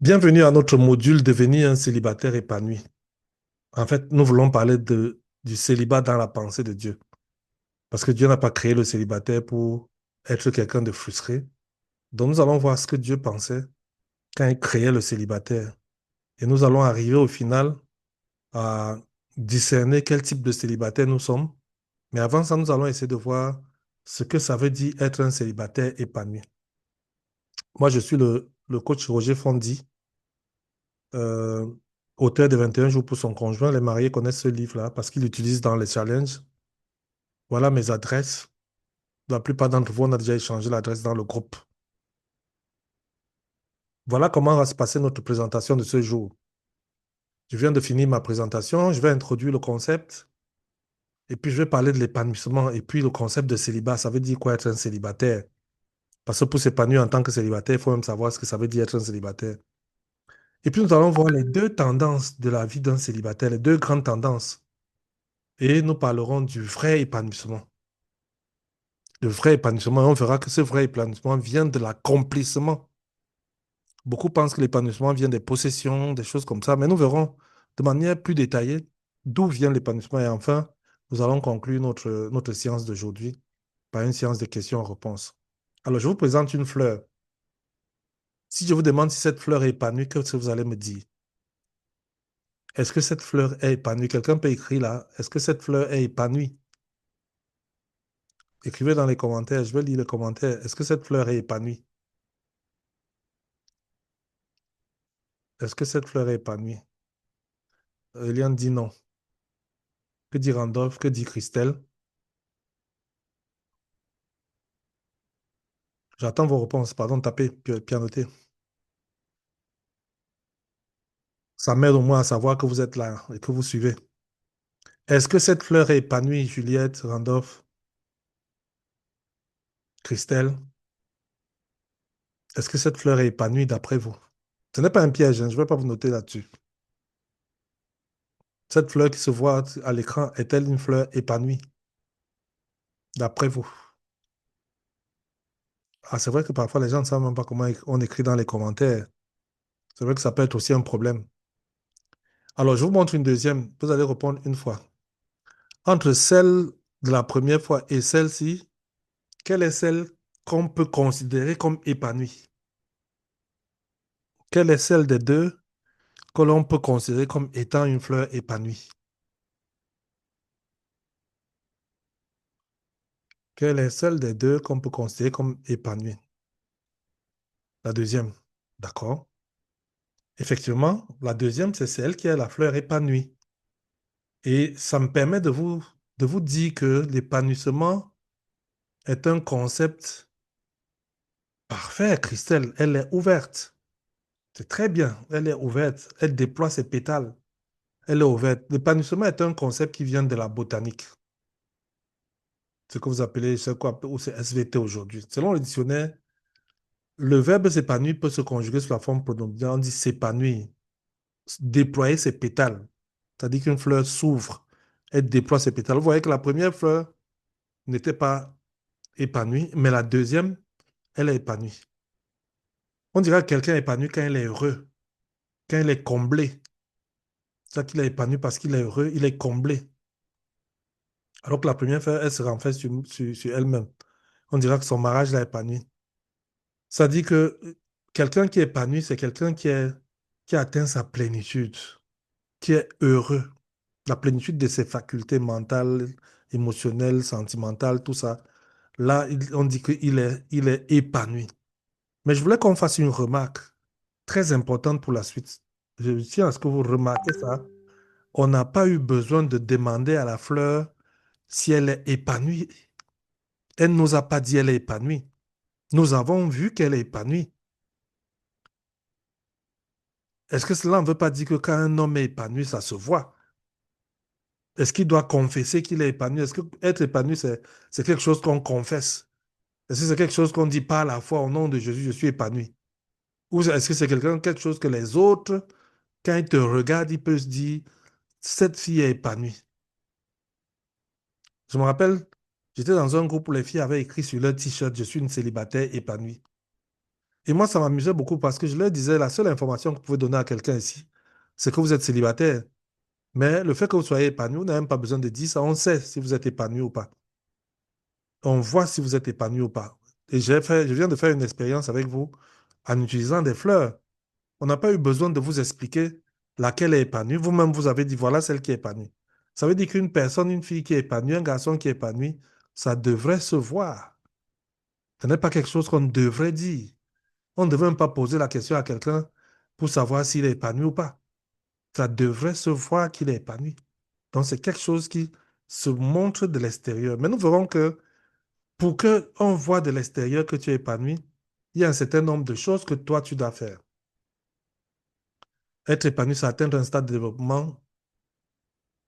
Bienvenue à notre module Devenir un célibataire épanoui. En fait, nous voulons parler du célibat dans la pensée de Dieu. Parce que Dieu n'a pas créé le célibataire pour être quelqu'un de frustré. Donc nous allons voir ce que Dieu pensait quand il créait le célibataire. Et nous allons arriver au final à discerner quel type de célibataire nous sommes. Mais avant ça, nous allons essayer de voir ce que ça veut dire être un célibataire épanoui. Moi, je suis le coach Roger Fondi, euh, auteur de 21 jours pour son conjoint. Les mariés connaissent ce livre-là parce qu'il l'utilise dans les challenges. Voilà mes adresses. La plupart d'entre vous, on a déjà échangé l'adresse dans le groupe. Voilà comment va se passer notre présentation de ce jour. Je viens de finir ma présentation, je vais introduire le concept et puis je vais parler de l'épanouissement et puis le concept de célibat. Ça veut dire quoi être un célibataire? Parce que pour s'épanouir en tant que célibataire, il faut même savoir ce que ça veut dire être un célibataire. Et puis nous allons voir les deux tendances de la vie d'un célibataire, les deux grandes tendances. Et nous parlerons du vrai épanouissement. Le vrai épanouissement, on verra que ce vrai épanouissement vient de l'accomplissement. Beaucoup pensent que l'épanouissement vient des possessions, des choses comme ça, mais nous verrons de manière plus détaillée d'où vient l'épanouissement. Et enfin, nous allons conclure notre séance d'aujourd'hui par une séance de questions-réponses. Alors, je vous présente une fleur. Si je vous demande si cette fleur est épanouie, qu'est-ce que vous allez me dire? Est-ce que cette fleur est épanouie? Quelqu'un peut écrire là. Est-ce que cette fleur est épanouie? Écrivez dans les commentaires. Je vais lire les commentaires. Est-ce que cette fleur est épanouie? Est-ce que cette fleur est épanouie? Eliane dit non. Que dit Randolph? Que dit Christelle? J'attends vos réponses. Pardon, tapez, pianoter. Ça m'aide au moins à savoir que vous êtes là et que vous suivez. Est-ce que cette fleur est épanouie, Juliette, Randolph, Christelle? Est-ce que cette fleur est épanouie d'après vous? Ce n'est pas un piège, hein, je ne vais pas vous noter là-dessus. Cette fleur qui se voit à l'écran est-elle une fleur épanouie d'après vous? Ah, c'est vrai que parfois les gens ne savent même pas comment on écrit dans les commentaires. C'est vrai que ça peut être aussi un problème. Alors, je vous montre une deuxième. Vous allez répondre une fois. Entre celle de la première fois et celle-ci, quelle est celle qu'on peut considérer comme épanouie? Quelle est celle des deux que l'on peut considérer comme étant une fleur épanouie? Quelle est celle des deux qu'on peut considérer comme épanouie? La deuxième. D'accord. Effectivement, la deuxième, c'est celle qui est la fleur épanouie. Et ça me permet de vous dire que l'épanouissement est un concept parfait, Christelle. Elle est ouverte. C'est très bien. Elle est ouverte. Elle déploie ses pétales. Elle est ouverte. L'épanouissement est un concept qui vient de la botanique. Ce que vous appelez, ce qu'on appelle, ou c'est SVT aujourd'hui. Selon le dictionnaire, le verbe s'épanouir peut se conjuguer sous la forme pronominale. On dit s'épanouir, déployer ses pétales. C'est-à-dire qu'une fleur s'ouvre, elle déploie ses pétales. Vous voyez que la première fleur n'était pas épanouie, mais la deuxième, elle est épanouie. On dirait que quelqu'un est épanoui quand il est heureux, quand il est comblé. C'est-à-dire qu'il est épanoui parce qu'il est heureux, il est comblé. Alors que la première fleur, elle se renferme sur elle-même. On dirait que son mariage l'a épanoui. Ça dit que quelqu'un qui est épanoui, c'est quelqu'un qui a atteint sa plénitude, qui est heureux. La plénitude de ses facultés mentales, émotionnelles, sentimentales, tout ça. Là, on dit qu'il est épanoui. Mais je voulais qu'on fasse une remarque très importante pour la suite. Je tiens à ce que vous remarquez ça. On n'a pas eu besoin de demander à la fleur si elle est épanouie. Elle ne nous a pas dit elle est épanouie. Nous avons vu qu'elle est épanouie. Est-ce que cela ne veut pas dire que quand un homme est épanoui, ça se voit? Est-ce qu'il doit confesser qu'il est épanoui? Est-ce que être épanoui, c'est quelque chose qu'on confesse? Est-ce que c'est quelque chose qu'on dit par la foi au nom de Jésus, je suis épanoui? Ou est-ce que c'est quelque chose que les autres, quand ils te regardent, ils peuvent se dire, cette fille est épanouie. Je me rappelle, j'étais dans un groupe où les filles avaient écrit sur leur t-shirt, je suis une célibataire épanouie. Et moi, ça m'amusait beaucoup parce que je leur disais, la seule information que vous pouvez donner à quelqu'un ici, c'est que vous êtes célibataire. Mais le fait que vous soyez épanoui, on n'a même pas besoin de dire ça. On sait si vous êtes épanoui ou pas. On voit si vous êtes épanoui ou pas. Et je viens de faire une expérience avec vous en utilisant des fleurs. On n'a pas eu besoin de vous expliquer laquelle est épanouie. Vous-même, vous avez dit, voilà celle qui est épanouie. Ça veut dire qu'une personne, une fille qui est épanouie, un garçon qui est épanoui, ça devrait se voir. Ce n'est pas quelque chose qu'on devrait dire. On ne devrait même pas poser la question à quelqu'un pour savoir s'il est épanoui ou pas. Ça devrait se voir qu'il est épanoui. Donc, c'est quelque chose qui se montre de l'extérieur. Mais nous verrons que pour qu'on voit de l'extérieur que tu es épanoui, il y a un certain nombre de choses que toi, tu dois faire. Être épanoui, c'est atteindre un stade de développement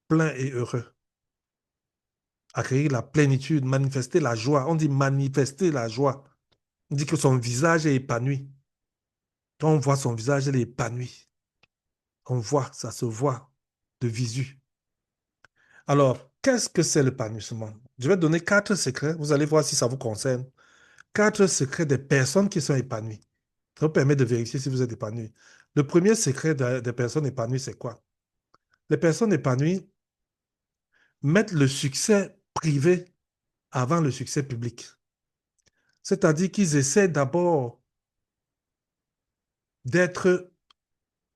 plein et heureux. Acquérir la plénitude, manifester la joie. On dit manifester la joie. On dit que son visage est épanoui. Quand on voit son visage, il est épanoui. On voit, ça se voit de visu. Alors, qu'est-ce que c'est l'épanouissement? Je vais donner quatre secrets. Vous allez voir si ça vous concerne. Quatre secrets des personnes qui sont épanouies. Ça vous permet de vérifier si vous êtes épanoui. Le premier secret des personnes épanouies, c'est quoi? Les personnes épanouies mettent le succès privé avant le succès public. C'est-à-dire qu'ils essaient d'abord d'être,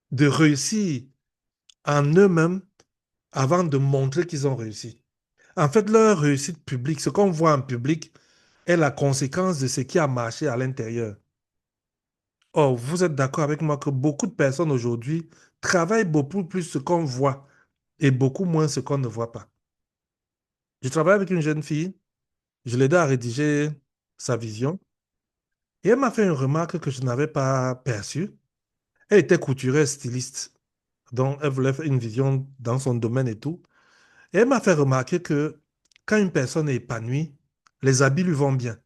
de réussir en eux-mêmes avant de montrer qu'ils ont réussi. En fait, leur réussite publique, ce qu'on voit en public, est la conséquence de ce qui a marché à l'intérieur. Or, vous êtes d'accord avec moi que beaucoup de personnes aujourd'hui travaillent beaucoup plus ce qu'on voit et beaucoup moins ce qu'on ne voit pas. Je travaille avec une jeune fille, je l'ai aidé à rédiger sa vision et elle m'a fait une remarque que je n'avais pas perçue. Elle était couturière styliste, donc elle voulait faire une vision dans son domaine et tout. Et elle m'a fait remarquer que quand une personne est épanouie, les habits lui vont bien.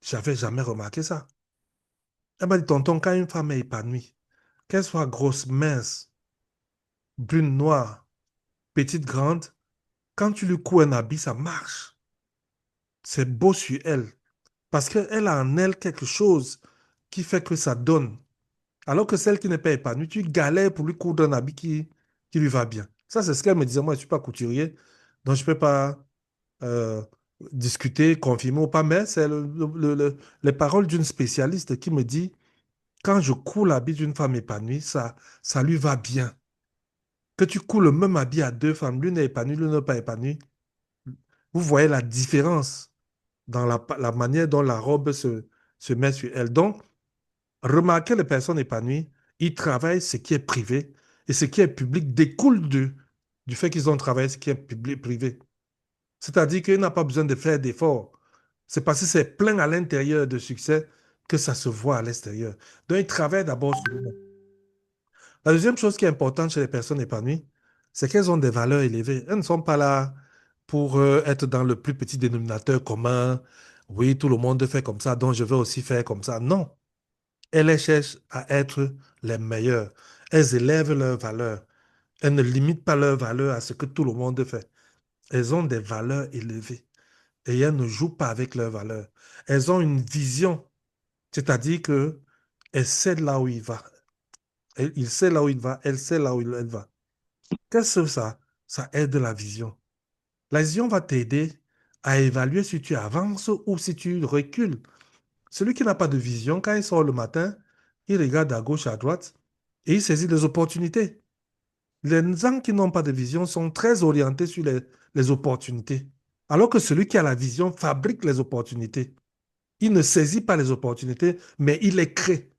J'avais jamais remarqué ça. Elle m'a dit, tonton, quand une femme est épanouie, qu'elle soit grosse, mince, brune, noire, petite, grande, quand tu lui couds un habit, ça marche. C'est beau sur elle. Parce qu'elle a en elle quelque chose qui fait que ça donne. Alors que celle qui n'est pas épanouie, tu galères pour lui coudre un habit qui lui va bien. Ça, c'est ce qu'elle me disait. Moi, je ne suis pas couturier, donc je ne peux pas euh, discuter, confirmer ou pas, mais c'est les paroles d'une spécialiste qui me dit, quand je couds l'habit d'une femme épanouie, ça lui va bien. Que tu couds le même habit à deux femmes, l'une est épanouie, l'une n'est pas épanouie, vous voyez la différence dans la manière dont la robe se met sur elle. Donc, remarquez les personnes épanouies, ils travaillent ce qui est privé et ce qui est public découle du fait qu'ils ont travaillé ce qui est public, privé. C'est-à-dire qu'il n'a pas besoin de faire d'efforts. C'est parce que c'est plein à l'intérieur de succès que ça se voit à l'extérieur. Donc, ils travaillent d'abord sur eux-mêmes. La deuxième chose qui est importante chez les personnes épanouies, c'est qu'elles ont des valeurs élevées. Elles ne sont pas là pour être dans le plus petit dénominateur commun. Oui, tout le monde fait comme ça, donc je vais aussi faire comme ça. Non, elles cherchent à être les meilleures. Elles élèvent leurs valeurs. Elles ne limitent pas leurs valeurs à ce que tout le monde fait. Elles ont des valeurs élevées et elles ne jouent pas avec leurs valeurs. Elles ont une vision, c'est-à-dire que elles savent là où il va. Il sait là où il va, elle sait là où elle va. Qu'est-ce que ça? Ça aide la vision. La vision va t'aider à évaluer si tu avances ou si tu recules. Celui qui n'a pas de vision, quand il sort le matin, il regarde à gauche, à droite et il saisit les opportunités. Les gens qui n'ont pas de vision sont très orientés sur les opportunités. Alors que celui qui a la vision fabrique les opportunités. Il ne saisit pas les opportunités, mais il les crée.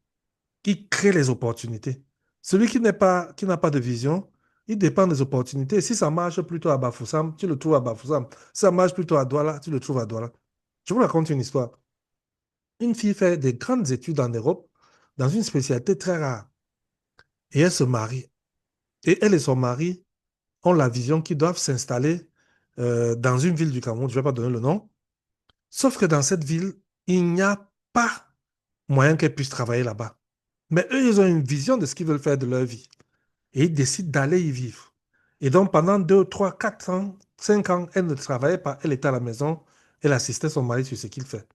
Il crée les opportunités. Celui qui n'a pas de vision, il dépend des opportunités. Si ça marche plutôt à Bafoussam, tu le trouves à Bafoussam. Si ça marche plutôt à Douala, tu le trouves à Douala. Je vous raconte une histoire. Une fille fait des grandes études en Europe dans une spécialité très rare. Et elle se marie. Et elle et son mari ont la vision qu'ils doivent s'installer dans une ville du Cameroun. Je ne vais pas donner le nom. Sauf que dans cette ville, il n'y a pas moyen qu'elle puisse travailler là-bas. Mais eux, ils ont une vision de ce qu'ils veulent faire de leur vie. Et ils décident d'aller y vivre. Et donc, pendant 2, 3, 4 ans, 5 ans, elle ne travaillait pas. Elle était à la maison. Elle assistait son mari sur ce qu'il fait.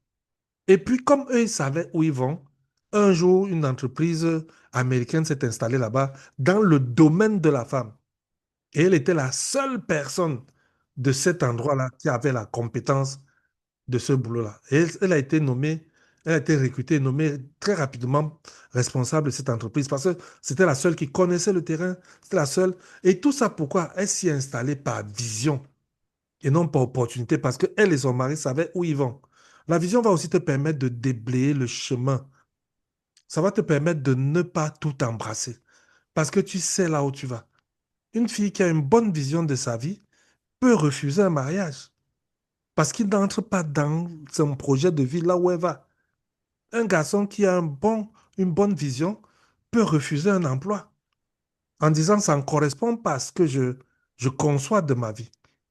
Et puis, comme eux, ils savaient où ils vont, Un jour, une entreprise américaine s'est installée là-bas dans le domaine de la femme. Et elle était la seule personne de cet endroit-là qui avait la compétence de ce boulot-là. Et elle a été nommée, elle a été recrutée, nommée très rapidement responsable de cette entreprise parce que c'était la seule qui connaissait le terrain, c'était la seule. Et tout ça, pourquoi? Elle s'y est installée par vision et non par opportunité parce qu'elle et son mari savaient où ils vont. La vision va aussi te permettre de déblayer le chemin. Ça va te permettre de ne pas tout embrasser parce que tu sais là où tu vas. Une fille qui a une bonne vision de sa vie peut refuser un mariage parce qu'il n'entre pas dans son projet de vie là où elle va. Un garçon qui a une bonne vision peut refuser un emploi en disant ça ne correspond pas à ce que je conçois de ma vie.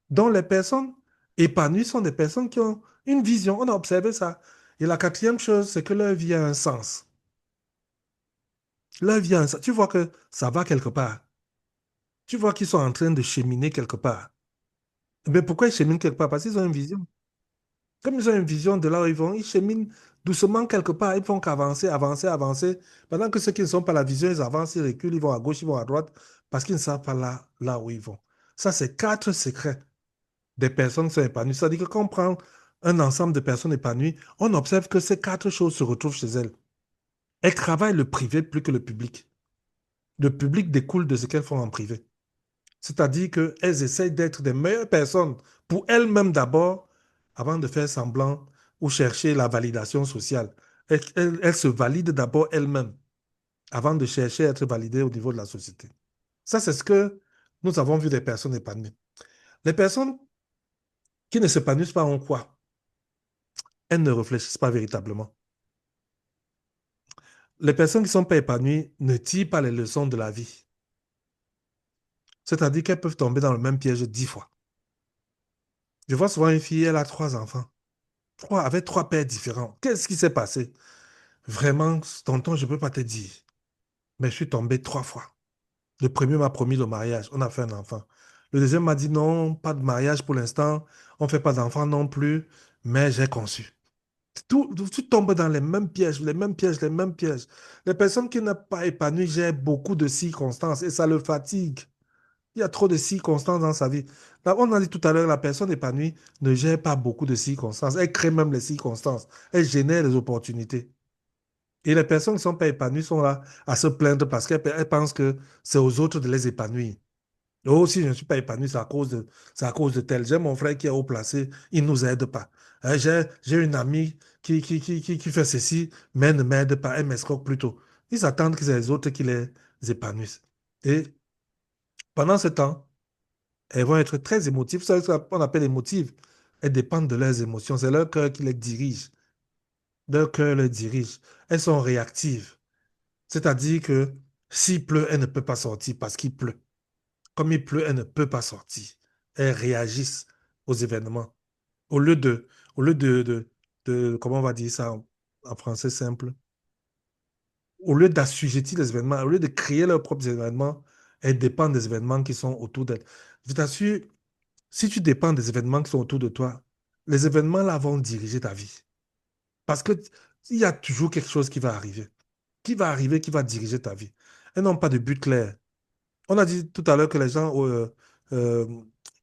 Donc les personnes épanouies sont des personnes qui ont une vision. On a observé ça. Et la quatrième chose, c'est que leur vie a un sens. Leur vie a un sens. Tu vois que ça va quelque part. Tu vois qu'ils sont en train de cheminer quelque part. Mais pourquoi ils cheminent quelque part? Parce qu'ils ont une vision. Comme ils ont une vision de là où ils vont, ils cheminent doucement quelque part. Ils font qu'avancer, avancer, avancer. Pendant que ceux qui ne sont pas la vision, ils avancent, ils reculent, ils vont à gauche, ils vont à droite, parce qu'ils ne savent pas là où ils vont. Ça, c'est quatre secrets des personnes qui sont épanouies. C'est-à-dire que quand on prend un ensemble de personnes épanouies, on observe que ces quatre choses se retrouvent chez elles. Elles travaillent le privé plus que le public. Le public découle de ce qu'elles font en privé. C'est-à-dire qu'elles essayent d'être des meilleures personnes pour elles-mêmes d'abord, avant de faire semblant ou chercher la validation sociale. Elles se valident d'abord elles-mêmes avant de chercher à être validées au niveau de la société. Ça, c'est ce que nous avons vu des personnes épanouies. Les personnes qui ne s'épanouissent pas en quoi? Elles ne réfléchissent pas véritablement. Les personnes qui ne sont pas épanouies ne tirent pas les leçons de la vie. C'est-à-dire qu'elles peuvent tomber dans le même piège 10 fois. Je vois souvent une fille, elle a 3 enfants. Avec 3 pères différents. Qu'est-ce qui s'est passé? Vraiment, tonton, je ne peux pas te dire. Mais je suis tombé 3 fois. Le premier m'a promis le mariage. On a fait un enfant. Le deuxième m'a dit non, pas de mariage pour l'instant. On ne fait pas d'enfant non plus. Mais j'ai conçu. Tu tombes dans les mêmes pièges, les mêmes pièges, les mêmes pièges. Les personnes qui n'ont pas épanoui gèrent beaucoup de circonstances et ça le fatigue. Il y a trop de circonstances dans sa vie. Là, on a dit tout à l'heure, la personne épanouie ne gère pas beaucoup de circonstances. Elle crée même les circonstances. Elle génère les opportunités. Et les personnes qui ne sont pas épanouies sont là à se plaindre parce qu'elles pensent que c'est aux autres de les épanouir. Oh, si je ne suis pas épanoui, c'est à cause de tel. J'ai mon frère qui est haut placé, il ne nous aide pas. J'ai une amie qui fait ceci, mais elle ne m'aide pas, elle m'escroque plutôt. Ils attendent que c'est les autres qui les épanouissent. Et pendant ce temps, elles vont être très émotives. C'est ce qu'on appelle émotives. Elles dépendent de leurs émotions. C'est leur cœur qui les dirige. Leur cœur les dirige. Elles sont réactives. C'est-à-dire que s'il pleut, elle ne peut pas sortir parce qu'il pleut. Comme il pleut, elle ne peut pas sortir. Elles réagissent aux événements. Au lieu de, au lieu comment on va dire ça en français simple, au lieu d'assujettir les événements, au lieu de créer leurs propres événements, elles dépendent des événements qui sont autour d'elles. Je t'assure, si tu dépends des événements qui sont autour de toi, les événements là vont diriger ta vie. Parce que il y a toujours quelque chose qui va arriver, qui va diriger ta vie. Elles n'ont pas de but clair. On a dit tout à l'heure que les gens euh,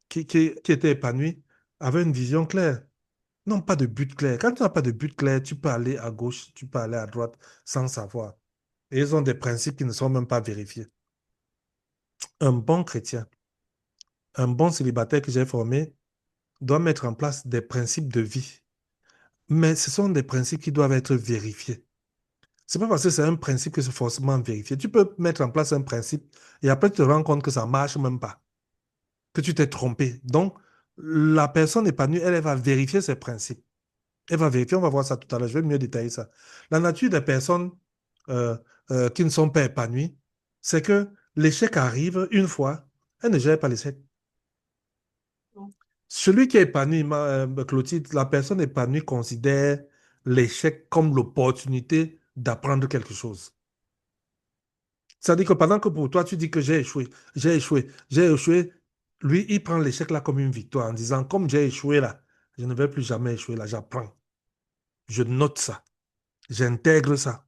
qui étaient épanouis avaient une vision claire. N'ont pas de but clair. Quand tu n'as pas de but clair, tu peux aller à gauche, tu peux aller à droite sans savoir. Et ils ont des principes qui ne sont même pas vérifiés. Un bon chrétien, un bon célibataire que j'ai formé doit mettre en place des principes de vie. Mais ce sont des principes qui doivent être vérifiés. C'est pas parce que c'est un principe que c'est forcément vérifié. Tu peux mettre en place un principe et après tu te rends compte que ça marche même pas, que tu t'es trompé. Donc, la personne épanouie, elle va vérifier ses principes. Elle va vérifier, on va voir ça tout à l'heure, je vais mieux détailler ça. La nature des personnes euh, qui ne sont pas épanouies, c'est que l'échec arrive une fois, elle ne gère pas l'échec. Celui qui est épanoui, Clotilde, la personne épanouie considère l'échec comme l'opportunité d'apprendre quelque chose. C'est-à-dire que pendant que pour toi, tu dis que j'ai échoué, lui, il prend l'échec là comme une victoire en disant, comme j'ai échoué là, je ne vais plus jamais échouer là, j'apprends. Je note ça, j'intègre ça.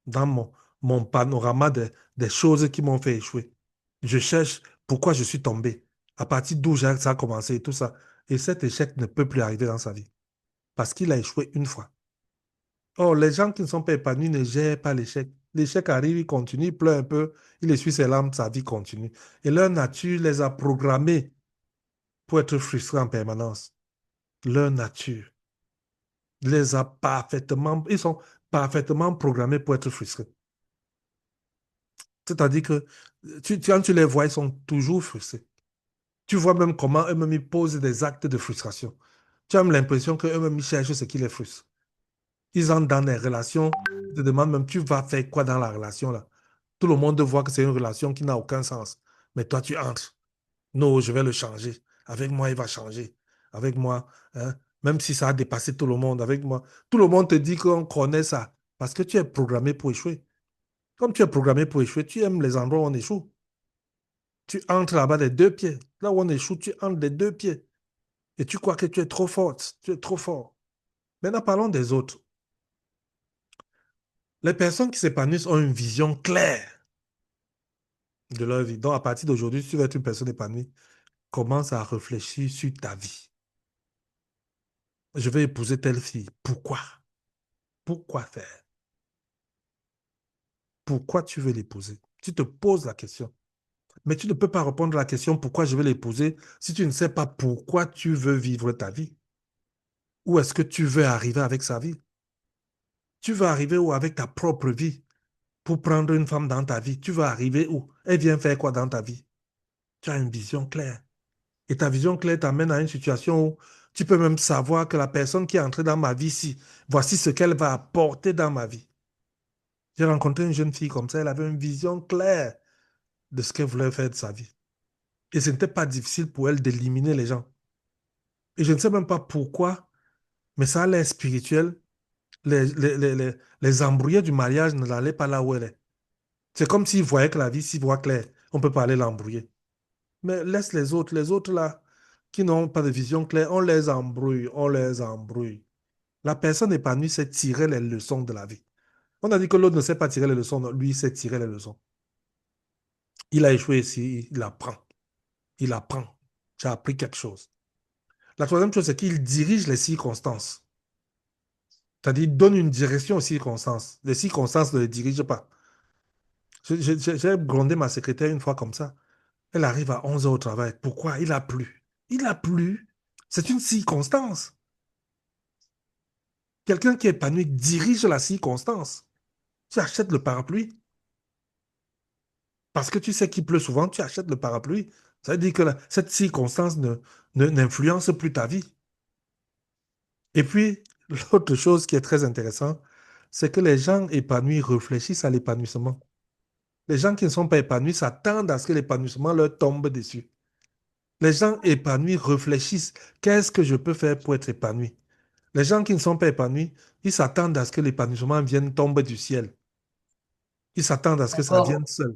dans mon panorama des choses qui m'ont fait échouer. Je cherche pourquoi je suis tombé, à partir d'où ça a commencé et tout ça. Et cet échec ne peut plus arriver dans sa vie parce qu'il a échoué une fois. Or, les gens qui ne sont pas épanouis ne gèrent pas l'échec. L'échec arrive, il continue, il pleure un peu, il essuie ses larmes, sa vie continue. Et leur nature les a programmés pour être frustrés en permanence. Leur nature les a parfaitement, ils sont parfaitement programmés pour être frustrés. C'est-à-dire que quand tu les vois, ils sont toujours frustrés. Tu vois même comment eux-mêmes ils posent des actes de frustration. Tu as même l'impression qu'eux-mêmes ils cherchent ce qui les frustre. Ils entrent dans des relations, ils te demandent même, tu vas faire quoi dans la relation là? Tout le monde voit que c'est une relation qui n'a aucun sens. Mais toi, tu entres. Non, je vais le changer. Avec moi, il va changer. Avec moi, hein, même si ça a dépassé tout le monde, avec moi. Tout le monde te dit qu'on connaît ça. Parce que tu es programmé pour échouer. Comme tu es programmé pour échouer, tu aimes les endroits où on échoue. Tu entres là-bas des deux pieds. Là où on échoue, tu entres des deux pieds. Et tu crois que tu es trop forte. Tu es trop fort. Maintenant, parlons des autres. Les personnes qui s'épanouissent ont une vision claire de leur vie. Donc, à partir d'aujourd'hui, si tu veux être une personne épanouie, commence à réfléchir sur ta vie. Je vais épouser telle fille. Pourquoi? Pourquoi faire? Pourquoi tu veux l'épouser? Tu te poses la question. Mais tu ne peux pas répondre à la question pourquoi je veux l'épouser si tu ne sais pas pourquoi tu veux vivre ta vie. Où est-ce que tu veux arriver avec sa vie? Tu veux arriver où avec ta propre vie pour prendre une femme dans ta vie? Tu veux arriver où? Elle vient faire quoi dans ta vie? Tu as une vision claire. Et ta vision claire t'amène à une situation où tu peux même savoir que la personne qui est entrée dans ma vie ici, voici ce qu'elle va apporter dans ma vie. J'ai rencontré une jeune fille comme ça, elle avait une vision claire de ce qu'elle voulait faire de sa vie. Et ce n'était pas difficile pour elle d'éliminer les gens. Et je ne sais même pas pourquoi, mais ça a l'air spirituel. Les embrouillés du mariage ne l'allaient pas là où elle est. C'est comme s'ils voyaient que la vie s'y voit clair. On peut pas aller l'embrouiller. Mais laisse les autres là, qui n'ont pas de vision claire, on les embrouille, on les embrouille. La personne épanouie sait tirer les leçons de la vie. On a dit que l'autre ne sait pas tirer les leçons, non, lui il sait tirer les leçons. Il a échoué ici, il apprend. Il apprend. Tu as appris quelque chose. La troisième chose, c'est qu'il dirige les circonstances. C'est-à-dire, il donne une direction aux circonstances. Les circonstances ne les dirigent pas. J'ai grondé ma secrétaire une fois comme ça. Elle arrive à 11 heures au travail. Pourquoi? Il a plu. Il a plu. C'est une circonstance. Quelqu'un qui est épanoui dirige la circonstance. Tu achètes le parapluie. Parce que tu sais qu'il pleut souvent, tu achètes le parapluie. Ça veut dire que cette circonstance n'influence plus ta vie. Et puis, l'autre chose qui est très intéressante, c'est que les gens épanouis réfléchissent à l'épanouissement. Les gens qui ne sont pas épanouis s'attendent à ce que l'épanouissement leur tombe dessus. Les gens épanouis réfléchissent, qu'est-ce que je peux faire pour être épanoui? Les gens qui ne sont pas épanouis, ils s'attendent à ce que l'épanouissement vienne tomber du ciel. Ils s'attendent à ce que ça D'accord. vienne seul.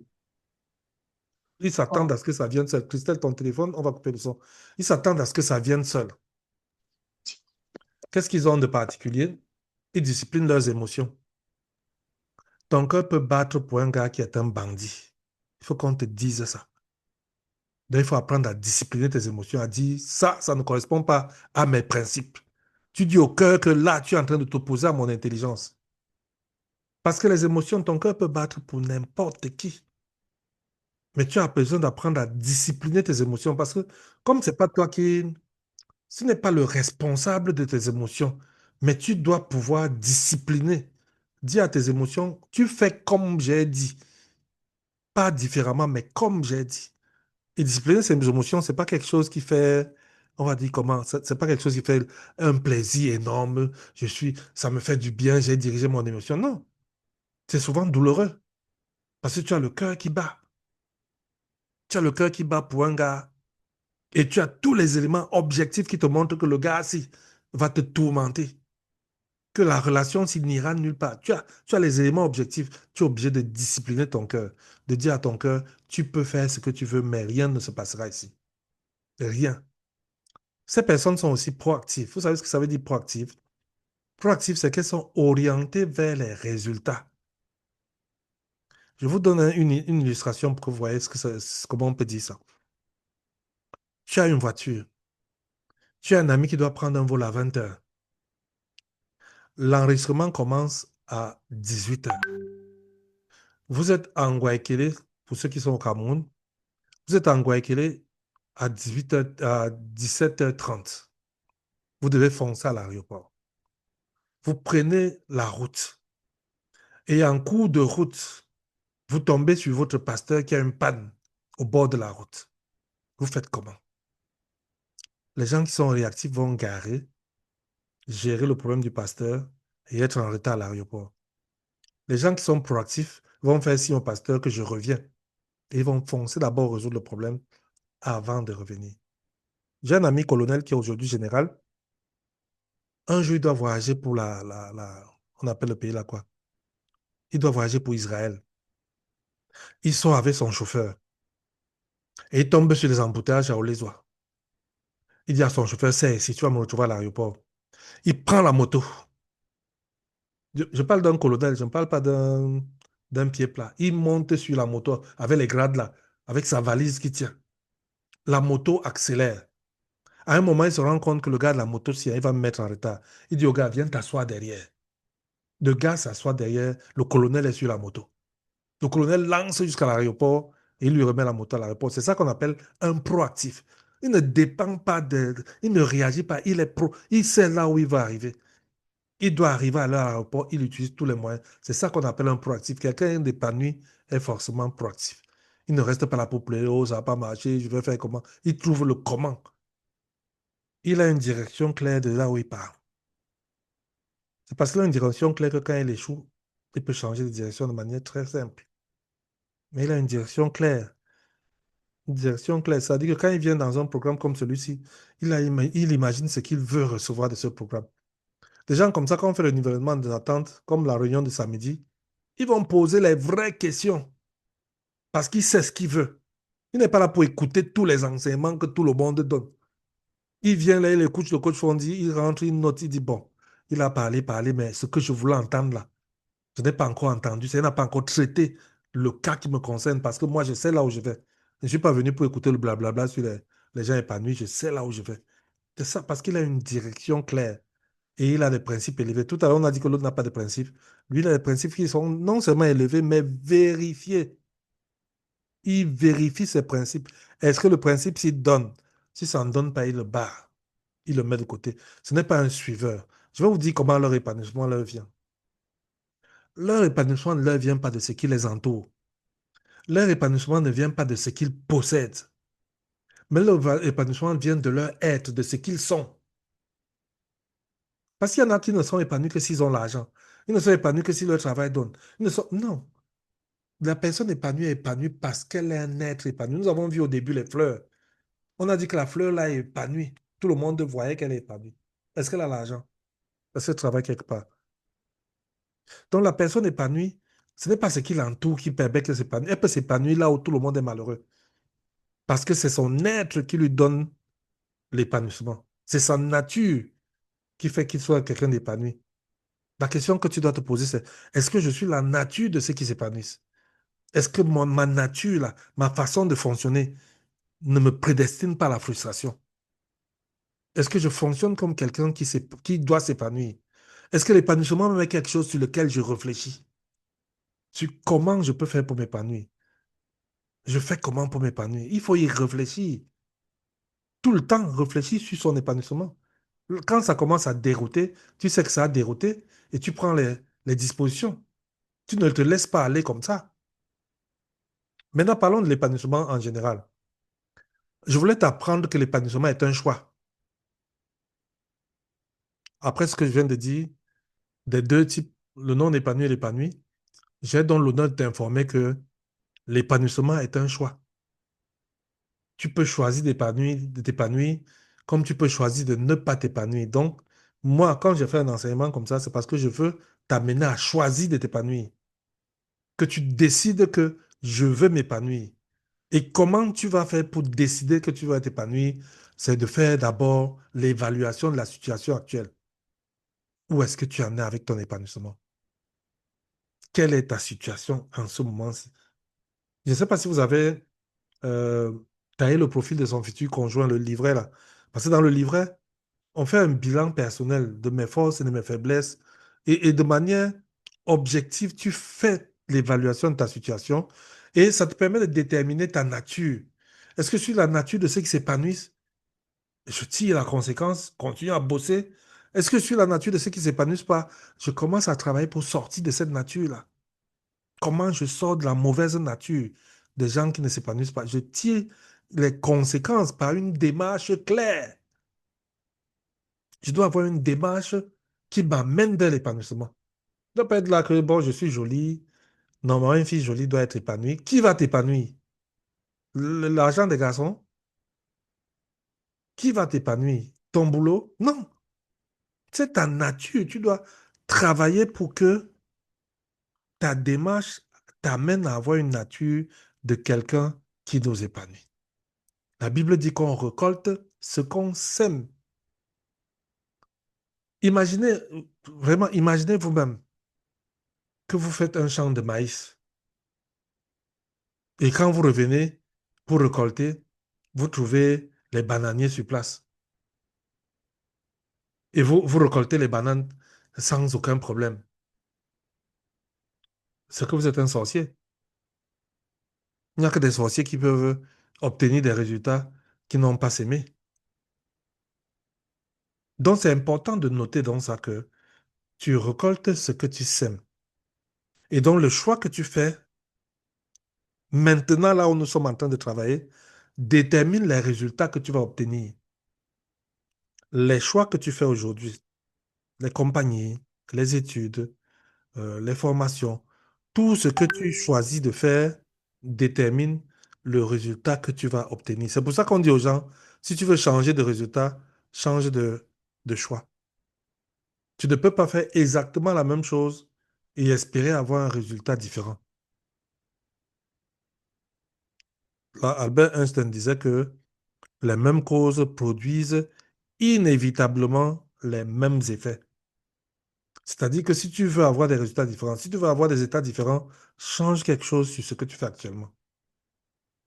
Ils s'attendent D'accord. à ce que ça vienne seul. Christelle, ton téléphone, on va couper le son. Ils s'attendent à ce que ça vienne seul. Qu'est-ce qu'ils ont de particulier? Ils disciplinent leurs émotions. Ton cœur peut battre pour un gars qui est un bandit. Il faut qu'on te dise ça. Donc, il faut apprendre à discipliner tes émotions, à dire ça ne correspond pas à mes principes. Tu dis au cœur que là, tu es en train de t'opposer à mon intelligence. Parce que les émotions, ton cœur peut battre pour n'importe qui. Mais tu as besoin d'apprendre à discipliner tes émotions parce que comme c'est pas toi qui, ce n'est pas le responsable de tes émotions, mais tu dois pouvoir discipliner. Dis à tes émotions, tu fais comme j'ai dit, pas différemment, mais comme j'ai dit. Et discipliner ses émotions, c'est pas quelque chose qui fait, on va dire comment, c'est pas quelque chose qui fait un plaisir énorme. Ça me fait du bien, j'ai dirigé mon émotion. Non, c'est souvent douloureux parce que tu as le cœur qui bat. Tu as le cœur qui bat pour un gars et tu as tous les éléments objectifs qui te montrent que le gars, si, va te tourmenter, que la relation, s'il n'ira nulle part. Tu as les éléments objectifs. Tu es obligé de discipliner ton cœur, de dire à ton cœur, tu peux faire ce que tu veux, mais rien ne se passera ici. Rien. Ces personnes sont aussi proactives. Vous savez ce que ça veut dire proactive? Proactive, c'est qu'elles sont orientées vers les résultats. Je vous donne une illustration pour que vous voyez comment on peut dire ça. Tu as une voiture. Tu as un ami qui doit prendre un vol à 20 heures. L'enregistrement commence à 18 heures. Vous êtes en Guayaquil, pour ceux qui sont au Cameroun, vous êtes en Guayaquil à 18 heures, à 17h30. Vous devez foncer à l'aéroport. Vous prenez la route et en cours de route, vous tombez sur votre pasteur qui a une panne au bord de la route. Vous faites comment? Les gens qui sont réactifs vont garer, gérer le problème du pasteur et être en retard à l'aéroport. Les gens qui sont proactifs vont faire signe au pasteur que je reviens et ils vont foncer d'abord résoudre le problème avant de revenir. J'ai un ami colonel qui est aujourd'hui général. Un jour, il doit voyager pour on appelle le pays là quoi? Il doit voyager pour Israël. Il sort avec son chauffeur et il tombe sur les embouteillages à Olezoa. Il dit à son chauffeur, c'est si tu vas me retrouver à l'aéroport. Il prend la moto. Je parle d'un colonel, je ne parle pas d'un pied plat. Il monte sur la moto avec les grades là, avec sa valise qui tient. La moto accélère. À un moment, il se rend compte que le gars de la moto, si il va me mettre en retard. Il dit au gars, viens t'asseoir derrière. Le gars s'assoit derrière, le colonel est sur la moto. Le colonel lance jusqu'à l'aéroport et il lui remet la moto à l'aéroport. C'est ça qu'on appelle un proactif. Il ne dépend pas il ne réagit pas, il est pro. Il sait là où il va arriver. Il doit arriver à l'aéroport, il utilise tous les moyens. C'est ça qu'on appelle un proactif. Quelqu'un d'épanoui est forcément proactif. Il ne reste pas là pour pleurer, oh, ça n'a pas marché, je vais faire comment. Il trouve le comment. Il a une direction claire de là où il part. C'est parce qu'il a une direction claire que quand il échoue, il peut changer de direction de manière très simple. Mais il a une direction claire. Une direction claire. C'est-à-dire que quand il vient dans un programme comme celui-ci, il imagine ce qu'il veut recevoir de ce programme. Des gens comme ça, quand on fait le nivellement des attentes, comme la réunion de samedi, ils vont poser les vraies questions parce qu'il sait ce qu'il veut. Il n'est pas là pour écouter tous les enseignements que tout le monde donne. Il vient là, il écoute le coach Fondi, il rentre, il note, il dit, bon, il a parlé, parlé, mais ce que je voulais entendre là, je n'ai pas encore entendu, ça n'a pas encore traité le cas qui me concerne parce que moi, je sais là où je vais. Je ne suis pas venu pour écouter le blablabla sur les gens épanouis, je sais là où je vais. C'est ça, parce qu'il a une direction claire et il a des principes élevés. Tout à l'heure, on a dit que l'autre n'a pas de principes. Lui, il a des principes qui sont non seulement élevés, mais vérifiés. Il vérifie ses principes. Est-ce que le principe s'il donne? Si ça ne donne pas, il le barre. Il le met de côté. Ce n'est pas un suiveur. Je vais vous dire comment leur épanouissement leur vient. Leur épanouissement ne leur vient pas de ce qui les entoure. Leur épanouissement ne vient pas de ce qu'ils possèdent. Mais leur épanouissement vient de leur être, de ce qu'ils sont. Parce qu'il y en a qui ne sont épanouis que s'ils ont l'argent. Ils ne sont épanouis que si leur travail donne. Ils ne sont... Non. La personne épanouie est épanouie parce qu'elle est un être épanoui. Nous avons vu au début les fleurs. On a dit que la fleur là est épanouie. Tout le monde voyait qu'elle est épanouie. Est-ce qu'elle a l'argent? Est-ce qu'elle travaille quelque part? Donc la personne épanouie, ce n'est pas ce qui l'entoure qui permet qu'elle s'épanouisse. Elle peut s'épanouir là où tout le monde est malheureux. Parce que c'est son être qui lui donne l'épanouissement. C'est sa nature qui fait qu'il soit quelqu'un d'épanoui. La question que tu dois te poser, c'est est-ce que je suis la nature de ceux qui s'épanouissent? Est-ce que ma nature, là, ma façon de fonctionner ne me prédestine pas à la frustration? Est-ce que je fonctionne comme quelqu'un qui doit s'épanouir? Est-ce que l'épanouissement même est quelque chose sur lequel je réfléchis? Sur comment je peux faire pour m'épanouir? Je fais comment pour m'épanouir? Il faut y réfléchir. Tout le temps, réfléchir sur son épanouissement. Quand ça commence à dérouter, tu sais que ça a dérouté et tu prends les dispositions. Tu ne te laisses pas aller comme ça. Maintenant, parlons de l'épanouissement en général. Je voulais t'apprendre que l'épanouissement est un choix. Après ce que je viens de dire, des deux types, le non épanoui et l'épanoui, j'ai donc l'honneur de t'informer que l'épanouissement est un choix. Tu peux choisir de t'épanouir comme tu peux choisir de ne pas t'épanouir. Donc, moi, quand je fais un enseignement comme ça, c'est parce que je veux t'amener à choisir de t'épanouir. Que tu décides que je veux m'épanouir. Et comment tu vas faire pour décider que tu vas t'épanouir? C'est de faire d'abord l'évaluation de la situation actuelle. Où est-ce que tu en es avec ton épanouissement? quelle est ta situation en ce moment-ci? Je ne sais pas si vous avez euh, taillé le profil de son futur conjoint, le livret là. Parce que dans le livret, on fait un bilan personnel de mes forces et de mes faiblesses. Et de manière objective, tu fais l'évaluation de ta situation et ça te permet de déterminer ta nature. Est-ce que je suis la nature de ceux qui s'épanouissent? Je tire la conséquence, continue à bosser. Est-ce que je suis la nature de ceux qui ne s'épanouissent pas? Je commence à travailler pour sortir de cette nature-là. Comment je sors de la mauvaise nature des gens qui ne s'épanouissent pas? Je tire les conséquences par une démarche claire. Je dois avoir une démarche qui m'amène vers l'épanouissement. Je ne dois pas être là que, bon, je suis jolie. Normalement, une fille jolie doit être épanouie. Qui va t'épanouir? L'argent des garçons? Qui va t'épanouir? Ton boulot? Non. C'est ta nature. Tu dois travailler pour que ta démarche t'amène à avoir une nature de quelqu'un qui nous épanouit. La Bible dit qu'on récolte ce qu'on sème. Imaginez, vraiment, imaginez vous-même que vous faites un champ de maïs et quand vous revenez pour récolter, vous trouvez les bananiers sur place et vous récoltez les bananes sans aucun problème. C'est que vous êtes un sorcier. Il n'y a que des sorciers qui peuvent obtenir des résultats qu'ils n'ont pas sémés. Donc, c'est important de noter dans ça que tu récoltes ce que tu sèmes. Et donc, le choix que tu fais, maintenant, là où nous sommes en train de travailler, détermine les résultats que tu vas obtenir. Les choix que tu fais aujourd'hui, les compagnies, les études, les formations, tout ce que tu choisis de faire détermine le résultat que tu vas obtenir. C'est pour ça qu'on dit aux gens, si tu veux changer de résultat, change de choix. Tu ne peux pas faire exactement la même chose et espérer avoir un résultat différent. Là, Albert Einstein disait que les mêmes causes produisent inévitablement les mêmes effets. C'est-à-dire que si tu veux avoir des résultats différents, si tu veux avoir des états différents, change quelque chose sur ce que tu fais actuellement.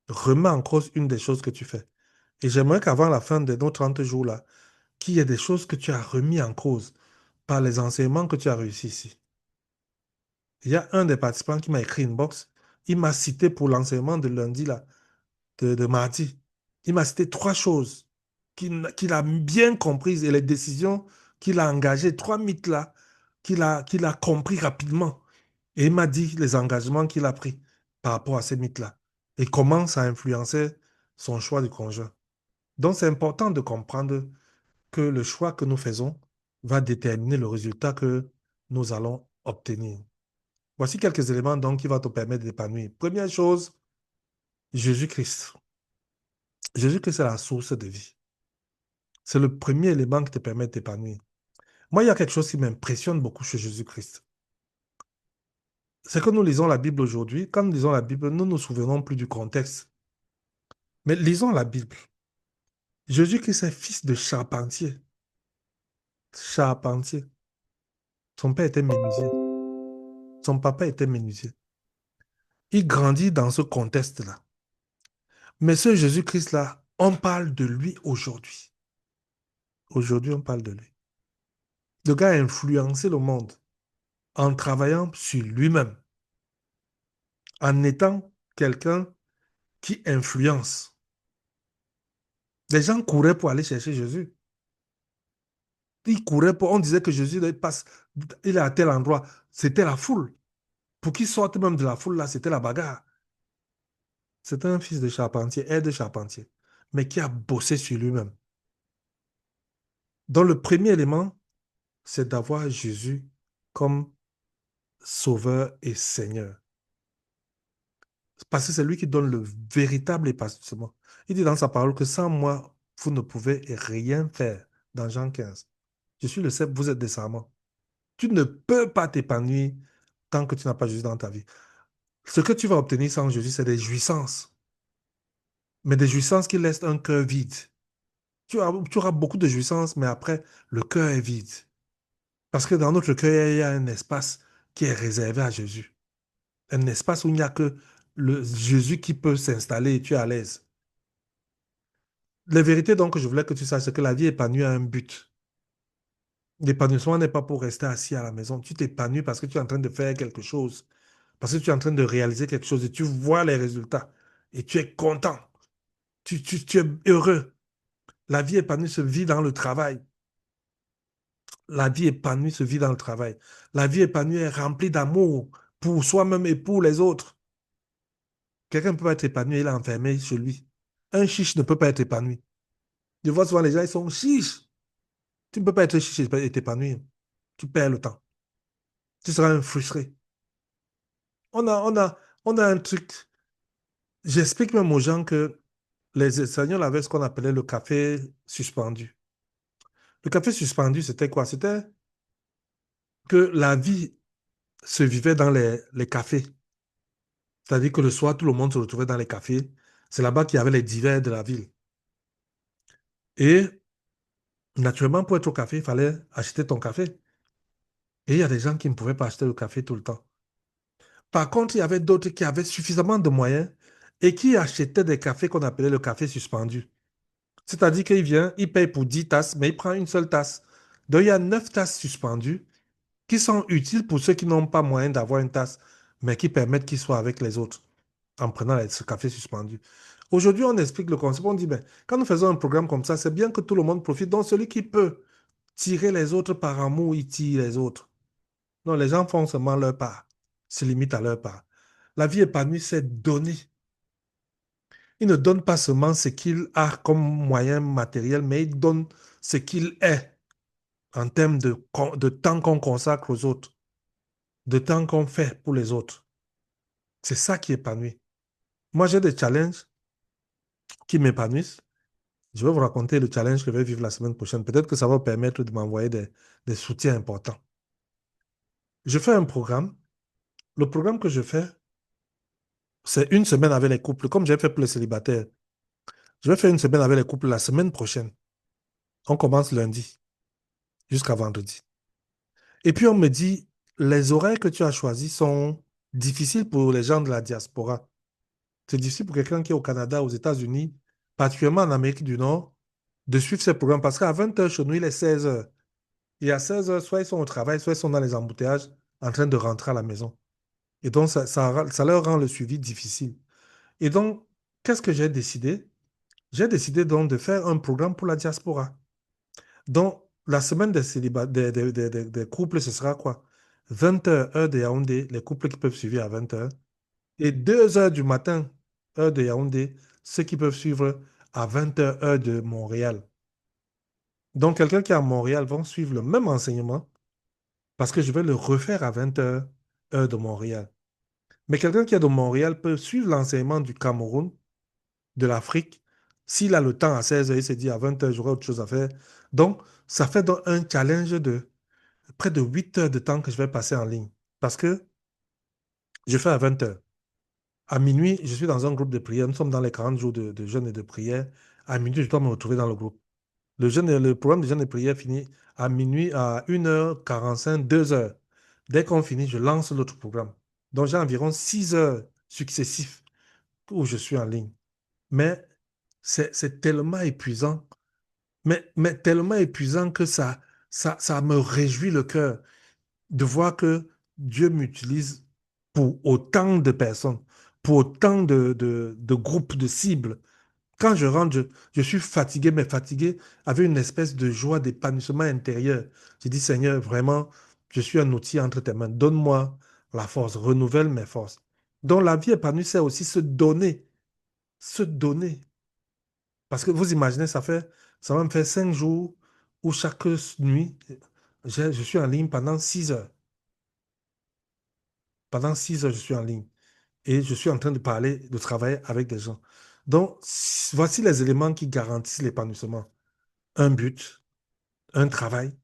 Remets en cause une des choses que tu fais. Et j'aimerais qu'avant la fin de nos 30 jours-là, qu'il y ait des choses que tu as remis en cause par les enseignements que tu as réussi ici. Il y a un des participants qui m'a écrit une box. Il m'a cité pour l'enseignement de lundi, là, de mardi. Il m'a cité trois choses qu'il a bien comprises et les décisions qu'il a engagées, trois mythes là, qu'il a compris rapidement. Et il m'a dit les engagements qu'il a pris par rapport à ces mythes-là et comment ça a influencé son choix de conjoint. Donc, c'est important de comprendre que le choix que nous faisons va déterminer le résultat que nous allons obtenir. Voici quelques éléments donc qui vont te permettre d'épanouir. Première chose, Jésus-Christ. Jésus-Christ est la source de vie. C'est le premier élément qui te permet d'épanouir. Moi, il y a quelque chose qui m'impressionne beaucoup chez Jésus-Christ. C'est que nous lisons la Bible aujourd'hui. Quand nous lisons la Bible, nous ne nous souvenons plus du contexte. Mais lisons la Bible. Jésus-Christ est fils de charpentier. Charpentier. Son père était menuisier. Son papa était menuisier. Il grandit dans ce contexte-là. Mais ce Jésus-Christ-là, on parle de lui aujourd'hui. Aujourd'hui, on parle de lui. Le gars a influencé le monde en travaillant sur lui-même, en étant quelqu'un qui influence. Les gens couraient pour aller chercher Jésus. Ils couraient pour... On disait que Jésus il passe, il est à tel endroit. C'était la foule. Pour qu'il sorte même de la foule, là, c'était la bagarre. C'était un fils de charpentier, aide de charpentier, mais qui a bossé sur lui-même. Donc, le premier élément, c'est d'avoir Jésus comme sauveur et Seigneur. Parce que c'est lui qui donne le véritable épanouissement. Il dit dans sa parole que sans moi, vous ne pouvez rien faire. Dans Jean 15. Je suis le cep, vous êtes des sarments. Tu ne peux pas t'épanouir tant que tu n'as pas Jésus dans ta vie. Ce que tu vas obtenir sans Jésus, c'est des jouissances. Mais des jouissances qui laissent un cœur vide. Tu auras beaucoup de jouissances, mais après, le cœur est vide. Parce que dans notre cœur, il y a un espace qui est réservé à Jésus. Un espace où il n'y a que le Jésus qui peut s'installer et tu es à l'aise. La vérité donc que je voulais que tu saches, c'est que la vie épanouie a un but. L'épanouissement n'est pas pour rester assis à la maison. Tu t'épanouis parce que tu es en train de faire quelque chose, parce que tu es en train de réaliser quelque chose et tu vois les résultats et tu es content. Tu es heureux. La vie épanouie se vit dans le travail. La vie épanouie se vit dans le travail. La vie épanouie est remplie d'amour pour soi-même et pour les autres. Quelqu'un ne peut pas être épanoui, il est enfermé chez lui. Un chiche ne peut pas être épanoui. Je vois souvent les gens, ils sont chiches. Tu ne peux pas être chiche et t'épanouir. Tu perds le temps. Tu seras un frustré. On a, on a, on a un truc. J'explique même aux gens que les Espagnols avaient ce qu'on appelait le café suspendu. Le café suspendu, c'était quoi? C'était que la vie se vivait dans les cafés. C'est-à-dire que le soir, tout le monde se retrouvait dans les cafés. C'est là-bas qu'il y avait les divers de la ville. Et naturellement, pour être au café, il fallait acheter ton café. Et il y a des gens qui ne pouvaient pas acheter le café tout le temps. Par contre, il y avait d'autres qui avaient suffisamment de moyens et qui achetaient des cafés qu'on appelait le café suspendu. C'est-à-dire qu'il vient, il paye pour 10 tasses, mais il prend une seule tasse. Donc, il y a 9 tasses suspendues qui sont utiles pour ceux qui n'ont pas moyen d'avoir une tasse, mais qui permettent qu'ils soient avec les autres en prenant ce café suspendu. Aujourd'hui, on explique le concept. On dit, ben, quand nous faisons un programme comme ça, c'est bien que tout le monde profite. Donc, celui qui peut tirer les autres par amour, il tire les autres. Non, les gens font seulement leur part, se limitent à leur part. La vie épanouie, c'est donner. Il ne donne pas seulement ce qu'il a comme moyen matériel, mais il donne ce qu'il est en termes de temps qu'on consacre aux autres, de temps qu'on fait pour les autres. C'est ça qui épanouit. Moi, j'ai des challenges qui m'épanouissent. Je vais vous raconter le challenge que je vais vivre la semaine prochaine. Peut-être que ça va vous permettre de m'envoyer des soutiens importants. Je fais un programme. Le programme que je fais, c'est une semaine avec les couples, comme j'ai fait pour les célibataires. Je vais faire une semaine avec les couples la semaine prochaine. On commence lundi jusqu'à vendredi. Et puis on me dit, les horaires que tu as choisis sont difficiles pour les gens de la diaspora. C'est difficile pour quelqu'un qui est au Canada, aux États-Unis, particulièrement en Amérique du Nord, de suivre ces programmes parce qu'à 20 heures chez nous, il est 16 heures. Et à 16 heures, soit ils sont au travail, soit ils sont dans les embouteillages en train de rentrer à la maison. Et donc, ça leur rend le suivi difficile. Et donc, qu'est-ce que j'ai décidé? J'ai décidé donc de faire un programme pour la diaspora. Donc, la semaine des couples, ce sera quoi? 20 heures, heure de Yaoundé, les couples qui peuvent suivre à 20 heures. Et 2 heures du matin, heure de Yaoundé, ceux qui peuvent suivre à 20 heures, heure de Montréal. Donc, quelqu'un qui est à Montréal va suivre le même enseignement parce que je vais le refaire à 20 heures, heure de Montréal. Mais quelqu'un qui est de Montréal peut suivre l'enseignement du Cameroun, de l'Afrique. S'il a le temps à 16 heures, il se dit à 20 heures, j'aurai autre chose à faire. Donc, ça fait donc un challenge de près de 8 heures de temps que je vais passer en ligne. Parce que je fais à 20 heures. À minuit, je suis dans un groupe de prière. Nous sommes dans les 40 jours de jeûne et de prière. À minuit, je dois me retrouver dans le groupe. Le programme de jeûne et prière finit à minuit à 1h45, 2 heures. Dès qu'on finit, je lance l'autre programme. Donc, j'ai environ 6 heures successives où je suis en ligne. Mais c'est tellement épuisant. Mais tellement épuisant que ça me réjouit le cœur de voir que Dieu m'utilise pour autant de personnes, pour autant de groupes, de cibles. Quand je rentre, je suis fatigué, mais fatigué avec une espèce de joie, d'épanouissement intérieur. Je dis, Seigneur, vraiment, je suis un outil entre tes mains. Donne-moi la force, renouvelle mes forces. Donc la vie épanouie, c'est aussi se donner, se donner. Parce que vous imaginez, ça va me faire 5 jours où chaque nuit, je suis en ligne pendant 6 heures. Pendant 6 heures, je suis en ligne et je suis en train de parler, de travailler avec des gens. Donc, voici les éléments qui garantissent l'épanouissement. Un but, un travail,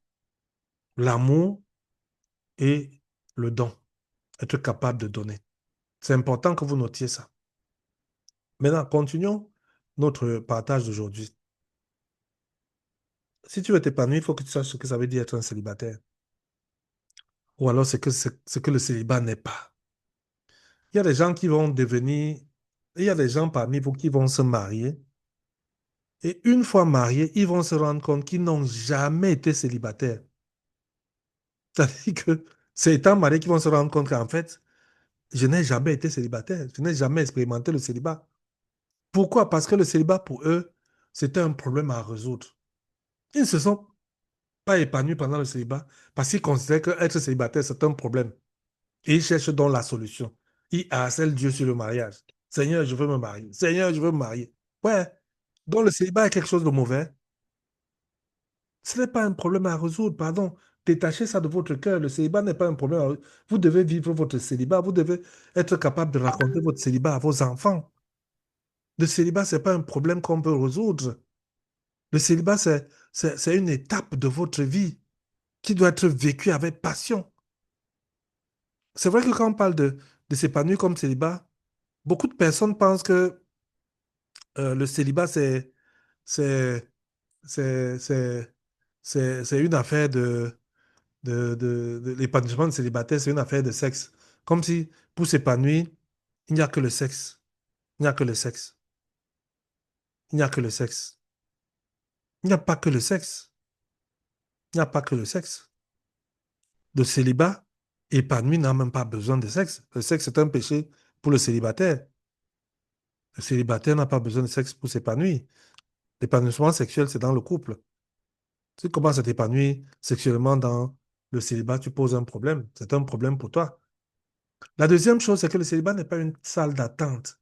l'amour et le don. Être capable de donner. C'est important que vous notiez ça. Maintenant, continuons notre partage d'aujourd'hui. Si tu veux t'épanouir, il faut que tu saches ce que ça veut dire être un célibataire. Ou alors ce que le célibat n'est pas. Il y a des gens qui vont devenir, il y a des gens parmi vous qui vont se marier. Et une fois mariés, ils vont se rendre compte qu'ils n'ont jamais été célibataires. C'est-à-dire que c'est étant mariés qu'ils vont se rendre compte qu'en fait, je n'ai jamais été célibataire. Je n'ai jamais expérimenté le célibat. Pourquoi? Parce que le célibat, pour eux, c'était un problème à résoudre. Ils ne se sont pas épanouis pendant le célibat parce qu'ils considèrent qu'être célibataire, c'est un problème. Et ils cherchent donc la solution. Ils harcèlent Dieu sur le mariage. Seigneur, je veux me marier. Seigneur, je veux me marier. Ouais. Donc le célibat est quelque chose de mauvais. Ce n'est pas un problème à résoudre, pardon. Détachez ça de votre cœur. Le célibat n'est pas un problème à résoudre. Vous devez vivre votre célibat. Vous devez être capable de raconter votre célibat à vos enfants. Le célibat, ce n'est pas un problème qu'on peut résoudre. Le célibat, c'est une étape de votre vie qui doit être vécue avec passion. C'est vrai que quand on parle de s'épanouir comme célibat, beaucoup de personnes pensent que le célibat, c'est, c'est, c'est, c'est une affaire de l'épanouissement de célibataire, c'est une affaire de sexe. Comme si pour s'épanouir, il n'y a que le sexe. Il n'y a que le sexe. Il n'y a que le sexe. Il n'y a pas que le sexe. Il n'y a pas que le sexe. Le célibat épanoui n'a même pas besoin de sexe. Le sexe est un péché pour le célibataire. Le célibataire n'a pas besoin de sexe pour s'épanouir. L'épanouissement sexuel, c'est dans le couple. Si tu commences à t'épanouir sexuellement dans le célibat, tu poses un problème. C'est un problème pour toi. La deuxième chose, c'est que le célibat n'est pas une salle d'attente.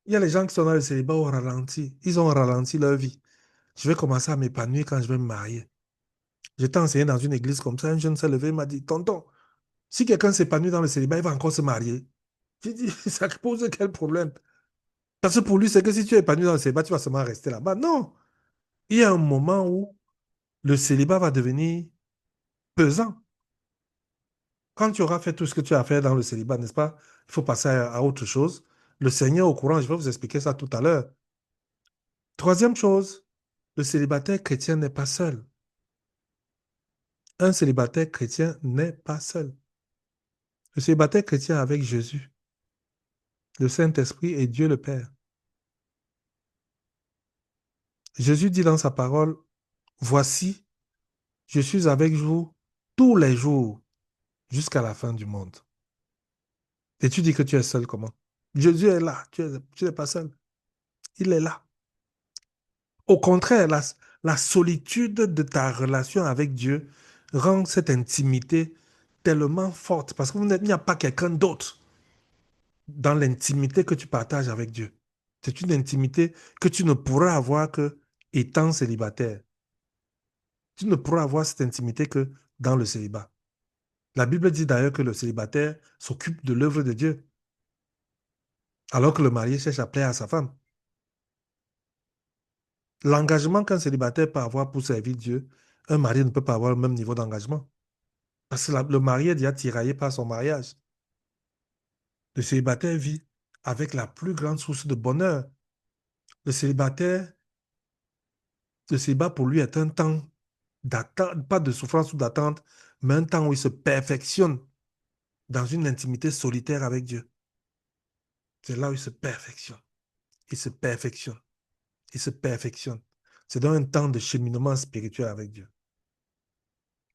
Il y a les gens qui sont dans le célibat au ralenti. Ils ont ralenti leur vie. Je vais commencer à m'épanouir quand je vais me marier. J'étais enseigné dans une église comme ça. Un jeune s'est levé et m'a dit, tonton, si quelqu'un s'épanouit dans le célibat, il va encore se marier. J'ai dit, ça pose quel problème? Parce que pour lui, c'est que si tu es épanoui dans le célibat, tu vas seulement rester là-bas. Non. Il y a un moment où le célibat va devenir pesant. Quand tu auras fait tout ce que tu as fait dans le célibat, n'est-ce pas? Il faut passer à autre chose. Le Seigneur est au courant, je vais vous expliquer ça tout à l'heure. Troisième chose, le célibataire chrétien n'est pas seul. Un célibataire chrétien n'est pas seul. Le célibataire chrétien est avec Jésus, le Saint-Esprit et Dieu le Père. Jésus dit dans sa parole, voici, je suis avec vous tous les jours jusqu'à la fin du monde. Et tu dis que tu es seul comment? Jésus est là, tu n'es pas seul. Il est là. Au contraire, la solitude de ta relation avec Dieu rend cette intimité tellement forte parce qu'il n'y a pas quelqu'un d'autre dans l'intimité que tu partages avec Dieu. C'est une intimité que tu ne pourras avoir que étant célibataire. Tu ne pourras avoir cette intimité que dans le célibat. La Bible dit d'ailleurs que le célibataire s'occupe de l'œuvre de Dieu, alors que le marié cherche à plaire à sa femme. L'engagement qu'un célibataire peut avoir pour servir Dieu, un marié ne peut pas avoir le même niveau d'engagement. Parce que le marié est déjà tiraillé par son mariage. Le célibataire vit avec la plus grande source de bonheur. Le célibataire, le célibat pour lui est un temps d'attente, pas de souffrance ou d'attente, mais un temps où il se perfectionne dans une intimité solitaire avec Dieu. C'est là où il se perfectionne. Il se perfectionne. Il se perfectionne. C'est dans un temps de cheminement spirituel avec Dieu,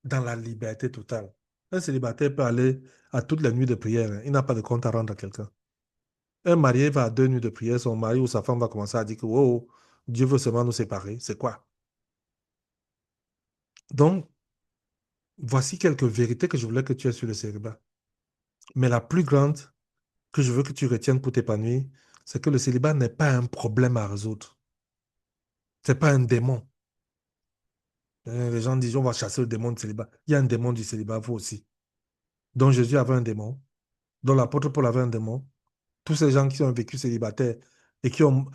dans la liberté totale. Un célibataire peut aller à toutes les nuits de prière, hein. Il n'a pas de compte à rendre à quelqu'un. Un marié va à 2 nuits de prière, son mari ou sa femme va commencer à dire que oh, Dieu veut seulement nous séparer. C'est quoi? Donc, voici quelques vérités que je voulais que tu aies sur le célibat. Mais la plus grande que je veux que tu retiennes pour t'épanouir, c'est que le célibat n'est pas un problème à résoudre. C'est pas un démon. Les gens disent on va chasser le démon du célibat. Il y a un démon du célibat, vous aussi. Donc Jésus avait un démon, dont l'apôtre Paul avait un démon. Tous ces gens qui ont vécu célibataire et qui ont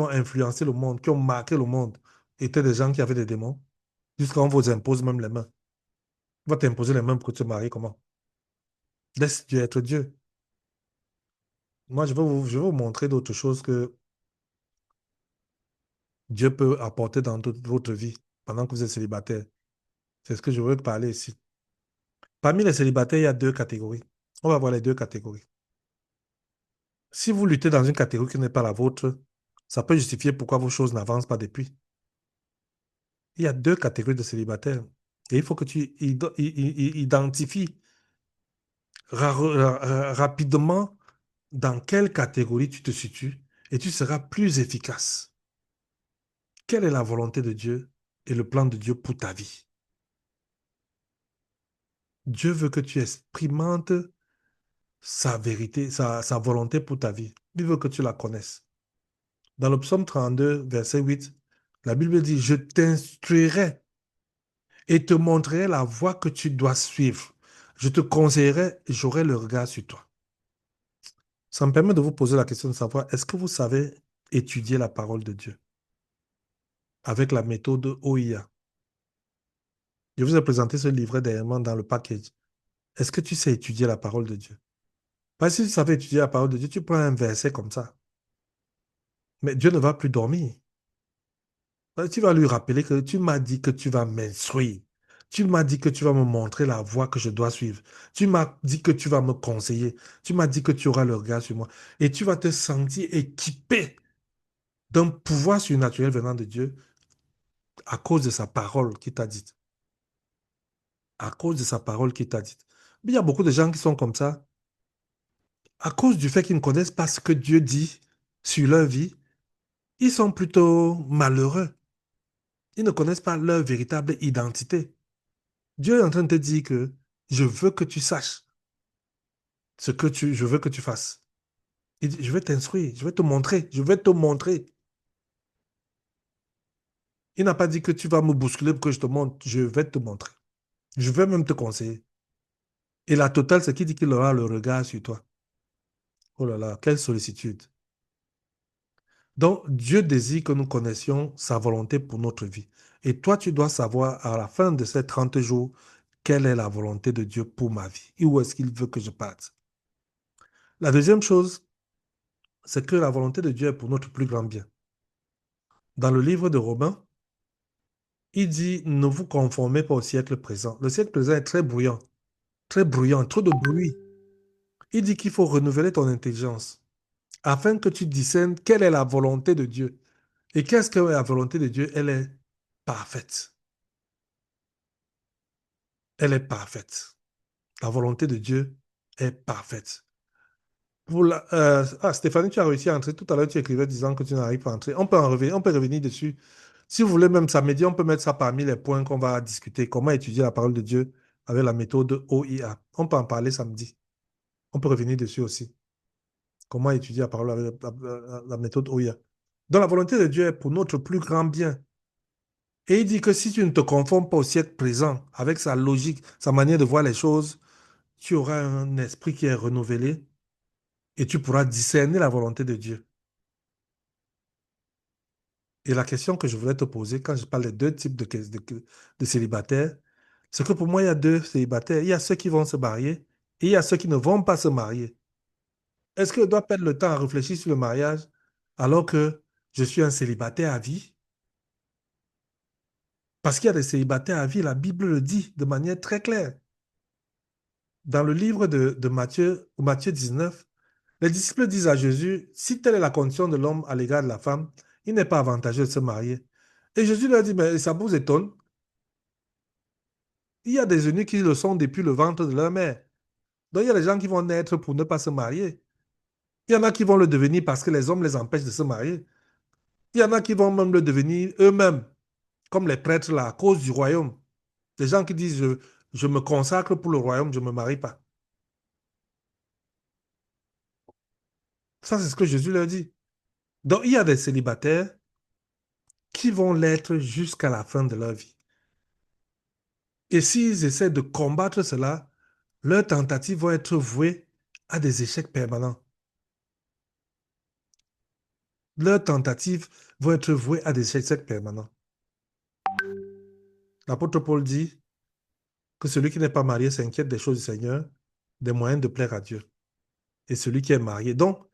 influencé le monde, qui ont marqué le monde, étaient des gens qui avaient des démons. Jusqu'à on vous impose même les mains. On va t'imposer les mains pour te marier comment? Laisse Dieu être Dieu. Moi, je vais vous montrer d'autres choses que Dieu peut apporter dans toute votre vie pendant que vous êtes célibataire. C'est ce que je veux parler ici. Parmi les célibataires, il y a deux catégories. On va voir les deux catégories. Si vous luttez dans une catégorie qui n'est pas la vôtre, ça peut justifier pourquoi vos choses n'avancent pas depuis. Il y a deux catégories de célibataires. Et il faut que tu identifies rapidement dans quelle catégorie tu te situes et tu seras plus efficace. Quelle est la volonté de Dieu et le plan de Dieu pour ta vie? Dieu veut que tu expérimentes sa vérité, sa volonté pour ta vie. Il veut que tu la connaisses. Dans le psaume 32, verset 8, la Bible dit, je t'instruirai et te montrerai la voie que tu dois suivre. Je te conseillerai et j'aurai le regard sur toi. Ça me permet de vous poser la question de savoir, est-ce que vous savez étudier la parole de Dieu avec la méthode OIA? Je vous ai présenté ce livret dernièrement dans le package. Est-ce que tu sais étudier la parole de Dieu? Parce que si tu savais étudier la parole de Dieu, tu prends un verset comme ça. Mais Dieu ne va plus dormir. Tu vas lui rappeler que tu m'as dit que tu vas m'instruire. Tu m'as dit que tu vas me montrer la voie que je dois suivre. Tu m'as dit que tu vas me conseiller. Tu m'as dit que tu auras le regard sur moi. Et tu vas te sentir équipé d'un pouvoir surnaturel venant de Dieu à cause de sa parole qui t'a dit. À cause de sa parole qui t'a dit. Mais il y a beaucoup de gens qui sont comme ça. À cause du fait qu'ils ne connaissent pas ce que Dieu dit sur leur vie, ils sont plutôt malheureux. Ils ne connaissent pas leur véritable identité. Dieu est en train de te dire que je veux que tu saches je veux que tu fasses. Il dit, je vais t'instruire, je vais te montrer, je vais te montrer. Il n'a pas dit que tu vas me bousculer pour que je te montre, je vais te montrer. Je vais même te conseiller. Et la totale, c'est qu'il dit qu'il aura le regard sur toi. Oh là là, quelle sollicitude. Donc, Dieu désire que nous connaissions sa volonté pour notre vie. Et toi, tu dois savoir à la fin de ces 30 jours, quelle est la volonté de Dieu pour ma vie et où est-ce qu'il veut que je parte. La deuxième chose, c'est que la volonté de Dieu est pour notre plus grand bien. Dans le livre de Romains, il dit, ne vous conformez pas au siècle présent. Le siècle présent est très bruyant, trop de bruit. Il dit qu'il faut renouveler ton intelligence afin que tu discernes quelle est la volonté de Dieu. Et qu'est-ce que la volonté de Dieu? Elle est parfaite. Elle est parfaite. La volonté de Dieu est parfaite. Stéphanie, tu as réussi à entrer. Tout à l'heure, tu écrivais disant que tu n'arrives pas à entrer. On peut revenir dessus. Si vous voulez même samedi, on peut mettre ça parmi les points qu'on va discuter. Comment étudier la parole de Dieu avec la méthode OIA. On peut en parler samedi. On peut revenir dessus aussi. Comment étudier la parole avec la méthode OIA. Donc la volonté de Dieu est pour notre plus grand bien. Et il dit que si tu ne te conformes pas au siècle présent, avec sa logique, sa manière de voir les choses, tu auras un esprit qui est renouvelé et tu pourras discerner la volonté de Dieu. Et la question que je voulais te poser quand je parle des deux types de célibataires, c'est que pour moi, il y a deux célibataires. Il y a ceux qui vont se marier et il y a ceux qui ne vont pas se marier. Est-ce que je dois perdre le temps à réfléchir sur le mariage alors que je suis un célibataire à vie? Parce qu'il y a des célibataires à vie, la Bible le dit de manière très claire. Dans le livre de Matthieu, Matthieu 19, les disciples disent à Jésus, si telle est la condition de l'homme à l'égard de la femme, il n'est pas avantageux de se marier. Et Jésus leur dit, mais ça vous étonne? Il y a des eunuques qui le sont depuis le ventre de leur mère. Donc il y a des gens qui vont naître pour ne pas se marier. Il y en a qui vont le devenir parce que les hommes les empêchent de se marier. Il y en a qui vont même le devenir eux-mêmes, comme les prêtres là, à cause du royaume. Des gens qui disent, je me consacre pour le royaume, je ne me marie pas. Ça, c'est ce que Jésus leur dit. Donc il y a des célibataires qui vont l'être jusqu'à la fin de leur vie. Et s'ils essaient de combattre cela, leurs tentatives vont être vouées à des échecs permanents. Leurs tentatives vont être vouées à des échecs permanents. L'apôtre Paul dit que celui qui n'est pas marié s'inquiète des choses du Seigneur, des moyens de plaire à Dieu. Et celui qui est marié. Donc,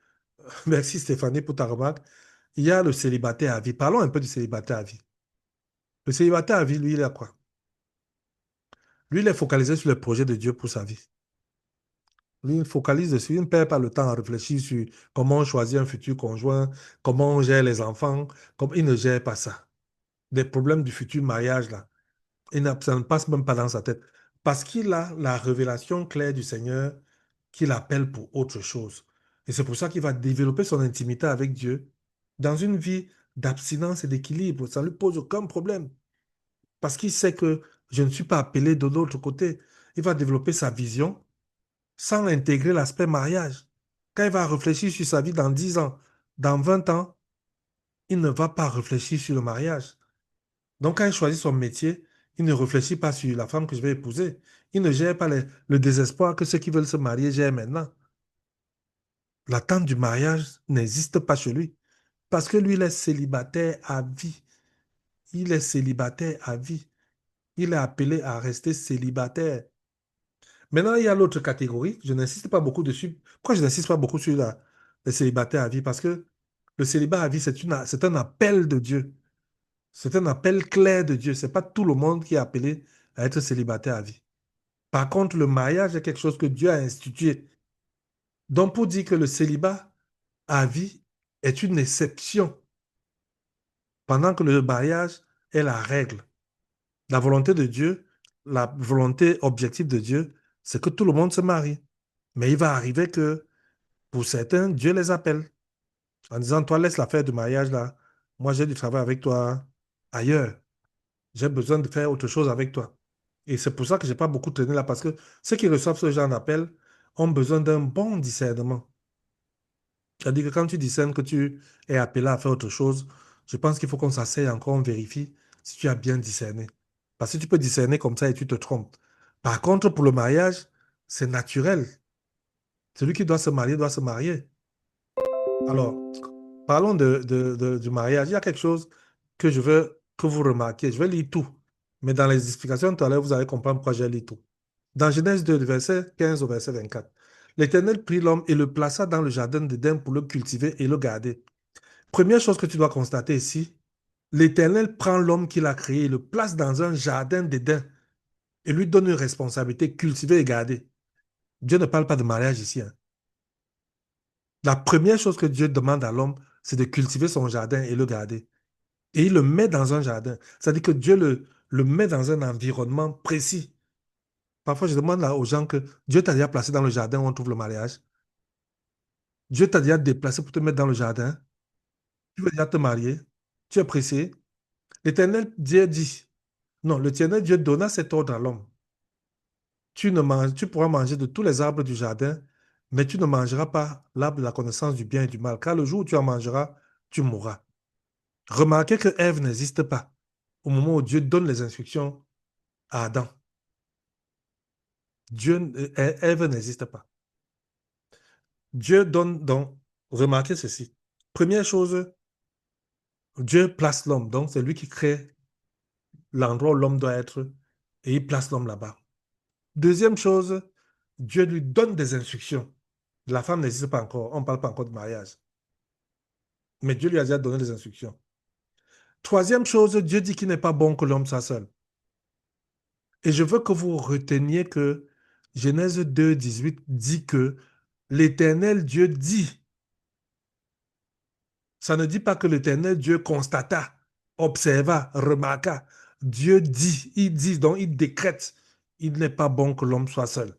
merci Stéphanie pour ta remarque. Il y a le célibataire à vie. Parlons un peu du célibataire à vie. Le célibataire à vie, lui, il a quoi? Lui, il est focalisé sur le projet de Dieu pour sa vie. Lui, il focalise dessus, il ne perd pas le temps à réfléchir sur comment on choisit un futur conjoint, comment on gère les enfants, comme il ne gère pas ça. Des problèmes du futur mariage, là, ça ne passe même pas dans sa tête. Parce qu'il a la révélation claire du Seigneur qu'il appelle pour autre chose. Et c'est pour ça qu'il va développer son intimité avec Dieu dans une vie d'abstinence et d'équilibre. Ça ne lui pose aucun problème. Parce qu'il sait que je ne suis pas appelé de l'autre côté. Il va développer sa vision sans intégrer l'aspect mariage. Quand il va réfléchir sur sa vie dans 10 ans, dans 20 ans, il ne va pas réfléchir sur le mariage. Donc, quand il choisit son métier, il ne réfléchit pas sur la femme que je vais épouser. Il ne gère pas le désespoir que ceux qui veulent se marier gèrent maintenant. L'attente du mariage n'existe pas chez lui. Parce que lui, il est célibataire à vie. Il est célibataire à vie. Il est appelé à rester célibataire. Maintenant, il y a l'autre catégorie. Je n'insiste pas beaucoup dessus. Pourquoi je n'insiste pas beaucoup sur les célibataires à vie? Parce que le célibat à vie, c'est un appel de Dieu. C'est un appel clair de Dieu. Ce n'est pas tout le monde qui est appelé à être célibataire à vie. Par contre, le mariage est quelque chose que Dieu a institué. Donc, pour dire que le célibat à vie est une exception, pendant que le mariage est la règle. La volonté de Dieu, la volonté objective de Dieu, c'est que tout le monde se marie. Mais il va arriver que, pour certains, Dieu les appelle en disant, toi, laisse l'affaire du mariage là. Moi, j'ai du travail avec toi ailleurs. J'ai besoin de faire autre chose avec toi. Et c'est pour ça que je n'ai pas beaucoup traîné là, parce que ceux qui reçoivent ce genre d'appel ont besoin d'un bon discernement. C'est-à-dire que quand tu discernes que tu es appelé à faire autre chose, je pense qu'il faut qu'on s'asseye encore, on vérifie si tu as bien discerné. Parce que tu peux discerner comme ça et tu te trompes. Par contre, pour le mariage, c'est naturel. Celui qui doit se marier doit se marier. Alors, parlons du mariage. Il y a quelque chose que je veux que vous remarquiez. Je vais lire tout. Mais dans les explications tout à l'heure, vous allez comprendre pourquoi j'ai lu tout. Dans Genèse 2, du verset 15 au verset 24, l'Éternel prit l'homme et le plaça dans le jardin d'Éden pour le cultiver et le garder. Première chose que tu dois constater ici, l'Éternel prend l'homme qu'il a créé et le place dans un jardin d'Éden et lui donne une responsabilité, cultiver et garder. Dieu ne parle pas de mariage ici, hein. La première chose que Dieu demande à l'homme, c'est de cultiver son jardin et le garder. Et il le met dans un jardin. C'est-à-dire que Dieu le met dans un environnement précis. Parfois, je demande là aux gens que Dieu t'a déjà placé dans le jardin où on trouve le mariage. Dieu t'a déjà déplacé pour te mettre dans le jardin. Tu veux déjà te marier. Tu es pressé. L'Éternel Dieu dit, non, l'Éternel Dieu donna cet ordre à l'homme. Tu pourras manger de tous les arbres du jardin, mais tu ne mangeras pas l'arbre de la connaissance du bien et du mal, car le jour où tu en mangeras, tu mourras. Remarquez que Ève n'existe pas au moment où Dieu donne les instructions à Adam. Ève n'existe pas. Dieu donne donc, remarquez ceci. Première chose, Dieu place l'homme, donc c'est lui qui crée l'endroit où l'homme doit être et il place l'homme là-bas. Deuxième chose, Dieu lui donne des instructions. La femme n'existe pas encore, on ne parle pas encore de mariage, mais Dieu lui a déjà donné des instructions. Troisième chose, Dieu dit qu'il n'est pas bon que l'homme soit seul. Et je veux que vous reteniez que Genèse 2, 18 dit que l'Éternel Dieu dit. Ça ne dit pas que l'Éternel Dieu constata, observa, remarqua. Dieu dit, il dit, donc il décrète, il n'est pas bon que l'homme soit seul.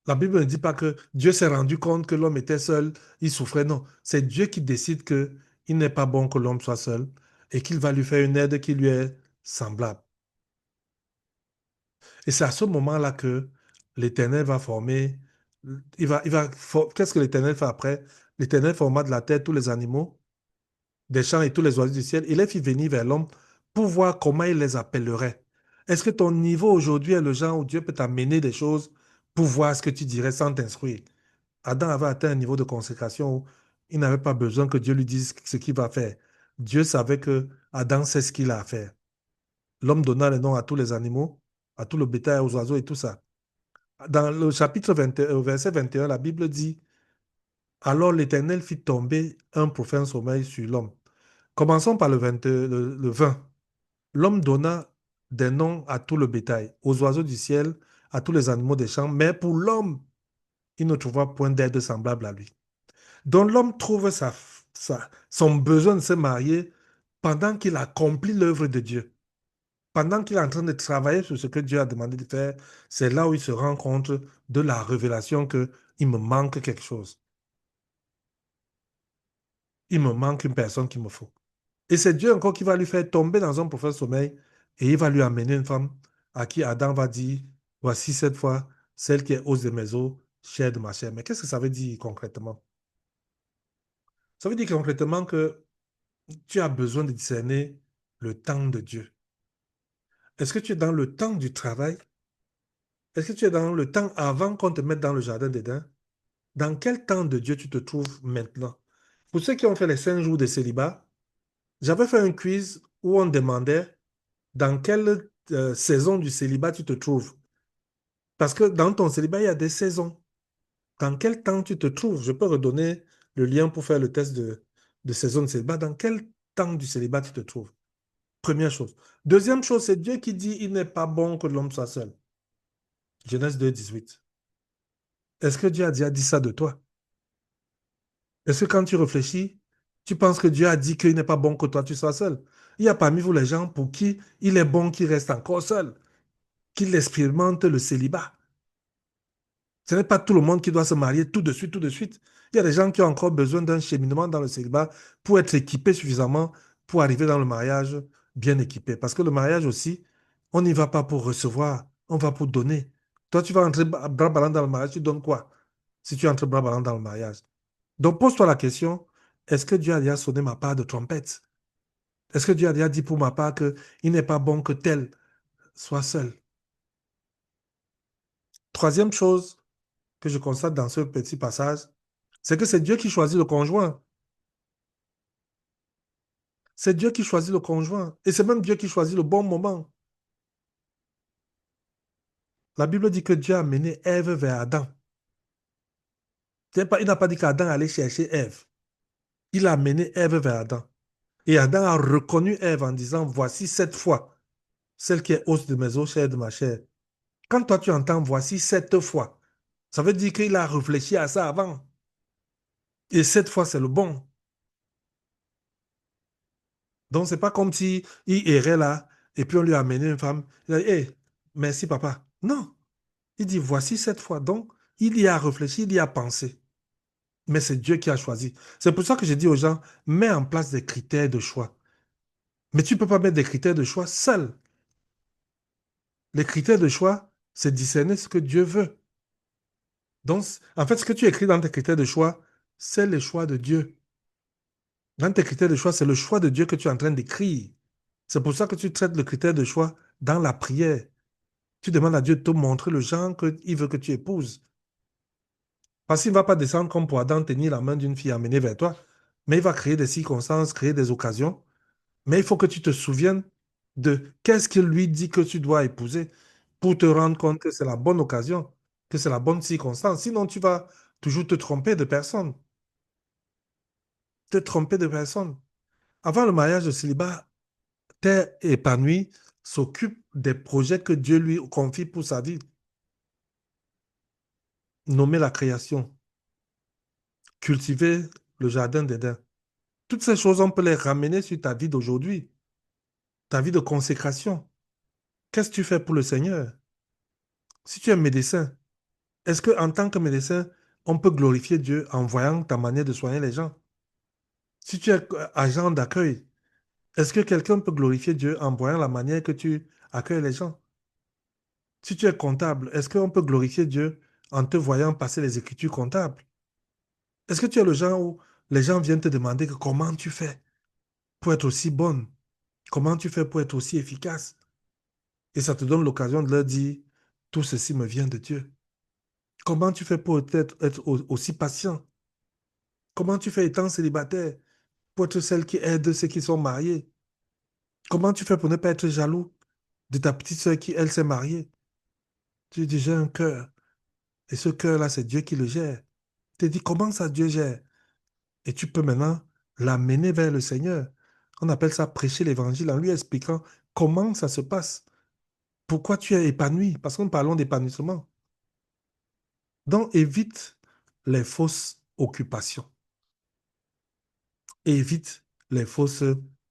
La Bible ne dit pas que Dieu s'est rendu compte que l'homme était seul, il souffrait. Non, c'est Dieu qui décide que il n'est pas bon que l'homme soit seul et qu'il va lui faire une aide qui lui est semblable. Et c'est à ce moment-là que l'Éternel va former. Qu'est-ce que l'Éternel fait après? L'Éternel forma de la terre tous les animaux des champs et tous les oiseaux du ciel. Il les fit venir vers l'homme pour voir comment il les appellerait. Est-ce que ton niveau aujourd'hui est le genre où Dieu peut t'amener des choses pour voir ce que tu dirais sans t'instruire? Adam avait atteint un niveau de consécration où il n'avait pas besoin que Dieu lui dise ce qu'il va faire. Dieu savait que Adam sait ce qu'il a à faire. L'homme donna le nom à tous les animaux, à tout le bétail, aux oiseaux et tout ça. Dans le chapitre 21, au verset 21, la Bible dit, alors l'Éternel fit tomber un profond sommeil sur l'homme. Commençons par le 20. L'homme donna des noms à tout le bétail, aux oiseaux du ciel à tous les animaux des champs, mais pour l'homme, il ne trouvera point d'aide semblable à lui. Donc l'homme trouve son besoin de se marier pendant qu'il accomplit l'œuvre de Dieu. Pendant qu'il est en train de travailler sur ce que Dieu a demandé de faire, c'est là où il se rend compte de la révélation que il me manque quelque chose. Il me manque une personne qu'il me faut. Et c'est Dieu encore qui va lui faire tomber dans un profond sommeil et il va lui amener une femme à qui Adam va dire, voici cette fois celle qui est os de mes os, chair de ma chair. Mais qu'est-ce que ça veut dire concrètement? Ça veut dire concrètement que tu as besoin de discerner le temps de Dieu. Est-ce que tu es dans le temps du travail? Est-ce que tu es dans le temps avant qu'on te mette dans le jardin d'Éden? Dans quel temps de Dieu tu te trouves maintenant? Pour ceux qui ont fait les 5 jours de célibat, j'avais fait un quiz où on demandait dans quelle saison du célibat tu te trouves. Parce que dans ton célibat, il y a des saisons. Dans quel temps tu te trouves? Je peux redonner le lien pour faire le test de saison de célibat. Dans quel temps du célibat tu te trouves? Première chose. Deuxième chose, c'est Dieu qui dit il n'est pas bon que l'homme soit seul. Genèse 2, 18. Est-ce que Dieu a déjà dit ça de toi? Est-ce que quand tu réfléchis, tu penses que Dieu a dit qu'il n'est pas bon que toi tu sois seul? Il y a parmi vous les gens pour qui il est bon qu'il reste encore seul, qu'il expérimente le célibat. Ce n'est pas tout le monde qui doit se marier tout de suite, tout de suite. Il y a des gens qui ont encore besoin d'un cheminement dans le célibat pour être équipés suffisamment pour arriver dans le mariage bien équipé. Parce que le mariage aussi, on n'y va pas pour recevoir, on va pour donner. Toi, tu vas entrer bras ballants dans le mariage, tu donnes quoi si tu entres bras ballants dans le mariage? Donc, pose-toi la question, est-ce que Dieu a déjà sonné ma part de trompette? Est-ce que Dieu a déjà dit pour ma part qu'il n'est pas bon que tel soit seul? Troisième chose que je constate dans ce petit passage, c'est que c'est Dieu qui choisit le conjoint. C'est Dieu qui choisit le conjoint. Et c'est même Dieu qui choisit le bon moment. La Bible dit que Dieu a mené Ève vers Adam. Il n'a pas dit qu'Adam allait chercher Ève. Il a mené Ève vers Adam. Et Adam a reconnu Ève en disant, voici cette fois, celle qui est os de mes os, chair de ma chair. Quand toi tu entends voici cette fois, ça veut dire qu'il a réfléchi à ça avant. Et cette fois, c'est le bon. Donc, c'est pas comme si il errait là et puis on lui a amené une femme. Il a dit, hey, merci papa. Non. Il dit, voici cette fois. Donc, il y a réfléchi, il y a pensé. Mais c'est Dieu qui a choisi. C'est pour ça que je dis aux gens, mets en place des critères de choix. Mais tu ne peux pas mettre des critères de choix seul. Les critères de choix, c'est discerner ce que Dieu veut. Donc, en fait, ce que tu écris dans tes critères de choix, c'est le choix de Dieu. Dans tes critères de choix, c'est le choix de Dieu que tu es en train d'écrire. C'est pour ça que tu traites le critère de choix dans la prière. Tu demandes à Dieu de te montrer le genre qu'il veut que tu épouses. Parce qu'il ne va pas descendre comme pour Adam, tenir la main d'une fille amenée vers toi, mais il va créer des circonstances, créer des occasions. Mais il faut que tu te souviennes de qu'est-ce qu'il lui dit que tu dois épouser pour te rendre compte que c'est la bonne occasion, que c'est la bonne circonstance. Sinon, tu vas toujours te tromper de personne. Te tromper de personne. Avant le mariage, le célibat, t'es épanoui, s'occupe des projets que Dieu lui confie pour sa vie. Nommer la création, cultiver le jardin d'Éden. Toutes ces choses, on peut les ramener sur ta vie d'aujourd'hui, ta vie de consécration. Qu'est-ce que tu fais pour le Seigneur? Si tu es médecin, est-ce qu'en tant que médecin, on peut glorifier Dieu en voyant ta manière de soigner les gens? Si tu es agent d'accueil, est-ce que quelqu'un peut glorifier Dieu en voyant la manière que tu accueilles les gens? Si tu es comptable, est-ce qu'on peut glorifier Dieu en te voyant passer les écritures comptables? Est-ce que tu es le genre où les gens viennent te demander que comment tu fais pour être aussi bonne? Comment tu fais pour être aussi efficace? Et ça te donne l'occasion de leur dire, tout ceci me vient de Dieu. Comment tu fais pour être aussi patient? Comment tu fais étant célibataire pour être celle qui aide ceux qui sont mariés? Comment tu fais pour ne pas être jaloux de ta petite sœur qui, elle, s'est mariée? Tu dis, j'ai un cœur. Et ce cœur-là, c'est Dieu qui le gère. Tu te dis, comment ça Dieu gère? Et tu peux maintenant l'amener vers le Seigneur. On appelle ça prêcher l'évangile en lui expliquant comment ça se passe. Pourquoi tu es épanoui? Parce que nous parlons d'épanouissement. Donc, évite les fausses occupations. Évite les fausses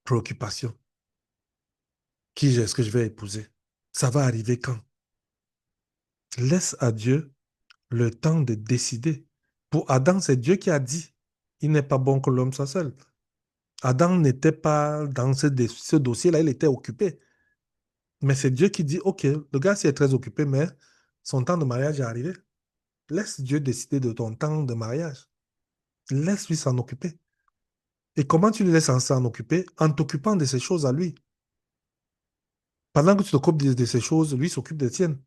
préoccupations. Qui est-ce que je vais épouser? Ça va arriver quand? Laisse à Dieu le temps de décider. Pour Adam, c'est Dieu qui a dit, il n'est pas bon que l'homme soit seul. Adam n'était pas dans ce dossier-là, il était occupé. Mais c'est Dieu qui dit, OK, le gars s'y est très occupé, mais son temps de mariage est arrivé. Laisse Dieu décider de ton temps de mariage. Laisse-lui s'en occuper. Et comment tu le laisses s'en occuper? En t'occupant de ces choses à lui. Pendant que tu t'occupes de ces choses, lui s'occupe des tiennes.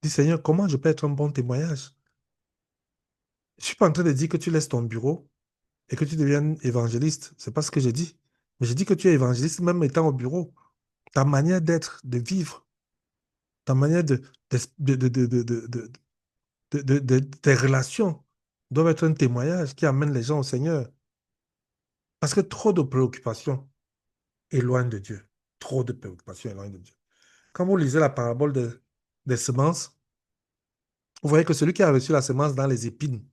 Dis, Seigneur, comment je peux être un bon témoignage? Je ne suis pas en train de dire que tu laisses ton bureau et que tu deviennes évangéliste. C'est pas ce que j'ai dit. Mais j'ai dit que tu es évangéliste même étant au bureau. Ta manière d'être, de vivre, ta manière tes relations doivent être un témoignage qui amène les gens au Seigneur. Parce que trop de préoccupations éloignent de Dieu. Trop de préoccupations éloignent de Dieu. Quand vous lisez la parabole des semences, vous voyez que celui qui a reçu la semence dans les épines,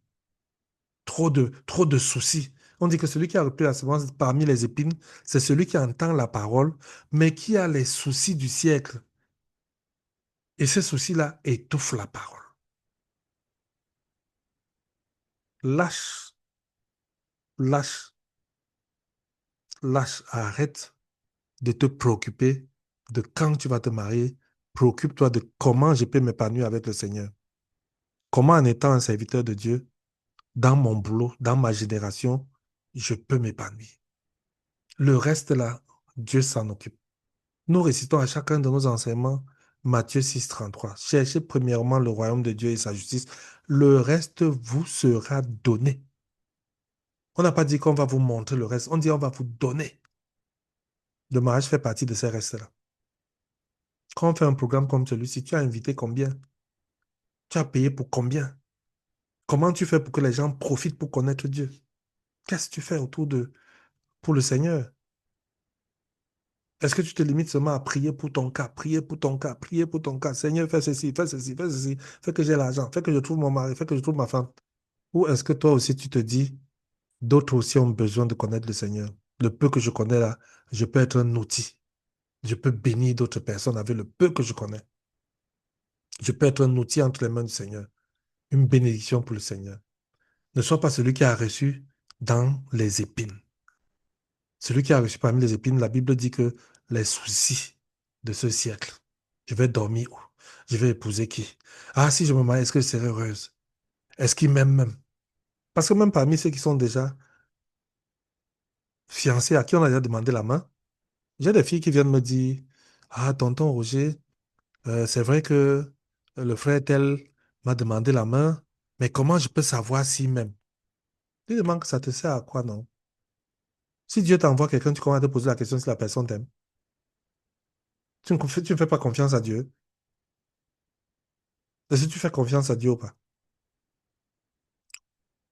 trop de soucis. On dit que celui qui a reçu la semence parmi les épines, c'est celui qui entend la parole, mais qui a les soucis du siècle. Et ces soucis-là étouffent la parole. Lâche, lâche, lâche, arrête de te préoccuper de quand tu vas te marier. Préoccupe-toi de comment je peux m'épanouir avec le Seigneur. Comment en étant un serviteur de Dieu, dans mon boulot, dans ma génération, je peux m'épanouir. Le reste là, Dieu s'en occupe. Nous récitons à chacun de nos enseignements Matthieu 6, 33. Cherchez premièrement le royaume de Dieu et sa justice. Le reste vous sera donné. On n'a pas dit qu'on va vous montrer le reste. On dit on va vous donner. Le mariage fait partie de ces restes-là. Quand on fait un programme comme celui-ci, tu as invité combien? Tu as payé pour combien? Comment tu fais pour que les gens profitent pour connaître Dieu? Qu'est-ce que tu fais pour le Seigneur? Est-ce que tu te limites seulement à prier pour ton cas, prier pour ton cas, prier pour ton cas? Seigneur, fais ceci, fais ceci, fais ceci, fais que j'ai l'argent, fais que je trouve mon mari, fais que je trouve ma femme. Ou est-ce que toi aussi tu te dis, d'autres aussi ont besoin de connaître le Seigneur? Le peu que je connais là, je peux être un outil. Je peux bénir d'autres personnes avec le peu que je connais. Je peux être un outil entre les mains du Seigneur. Une bénédiction pour le Seigneur. Ne sois pas celui qui a reçu dans les épines. Celui qui a reçu parmi les épines, la Bible dit que les soucis de ce siècle, je vais dormir où? Je vais épouser qui? Ah, si je me marie, est-ce que je serai heureuse? Est-ce qu'il m'aime même? Parce que même parmi ceux qui sont déjà fiancés, à qui on a déjà demandé la main, j'ai des filles qui viennent me dire, ah, tonton Roger, c'est vrai que le frère tel m'a demandé la main, mais comment je peux savoir s'il m'aime? Je lui demande que ça te sert à quoi, non? Si Dieu t'envoie quelqu'un, tu commences à te poser la question si la personne t'aime. Tu ne fais pas confiance à Dieu. Est-ce que tu fais confiance à Dieu ou pas?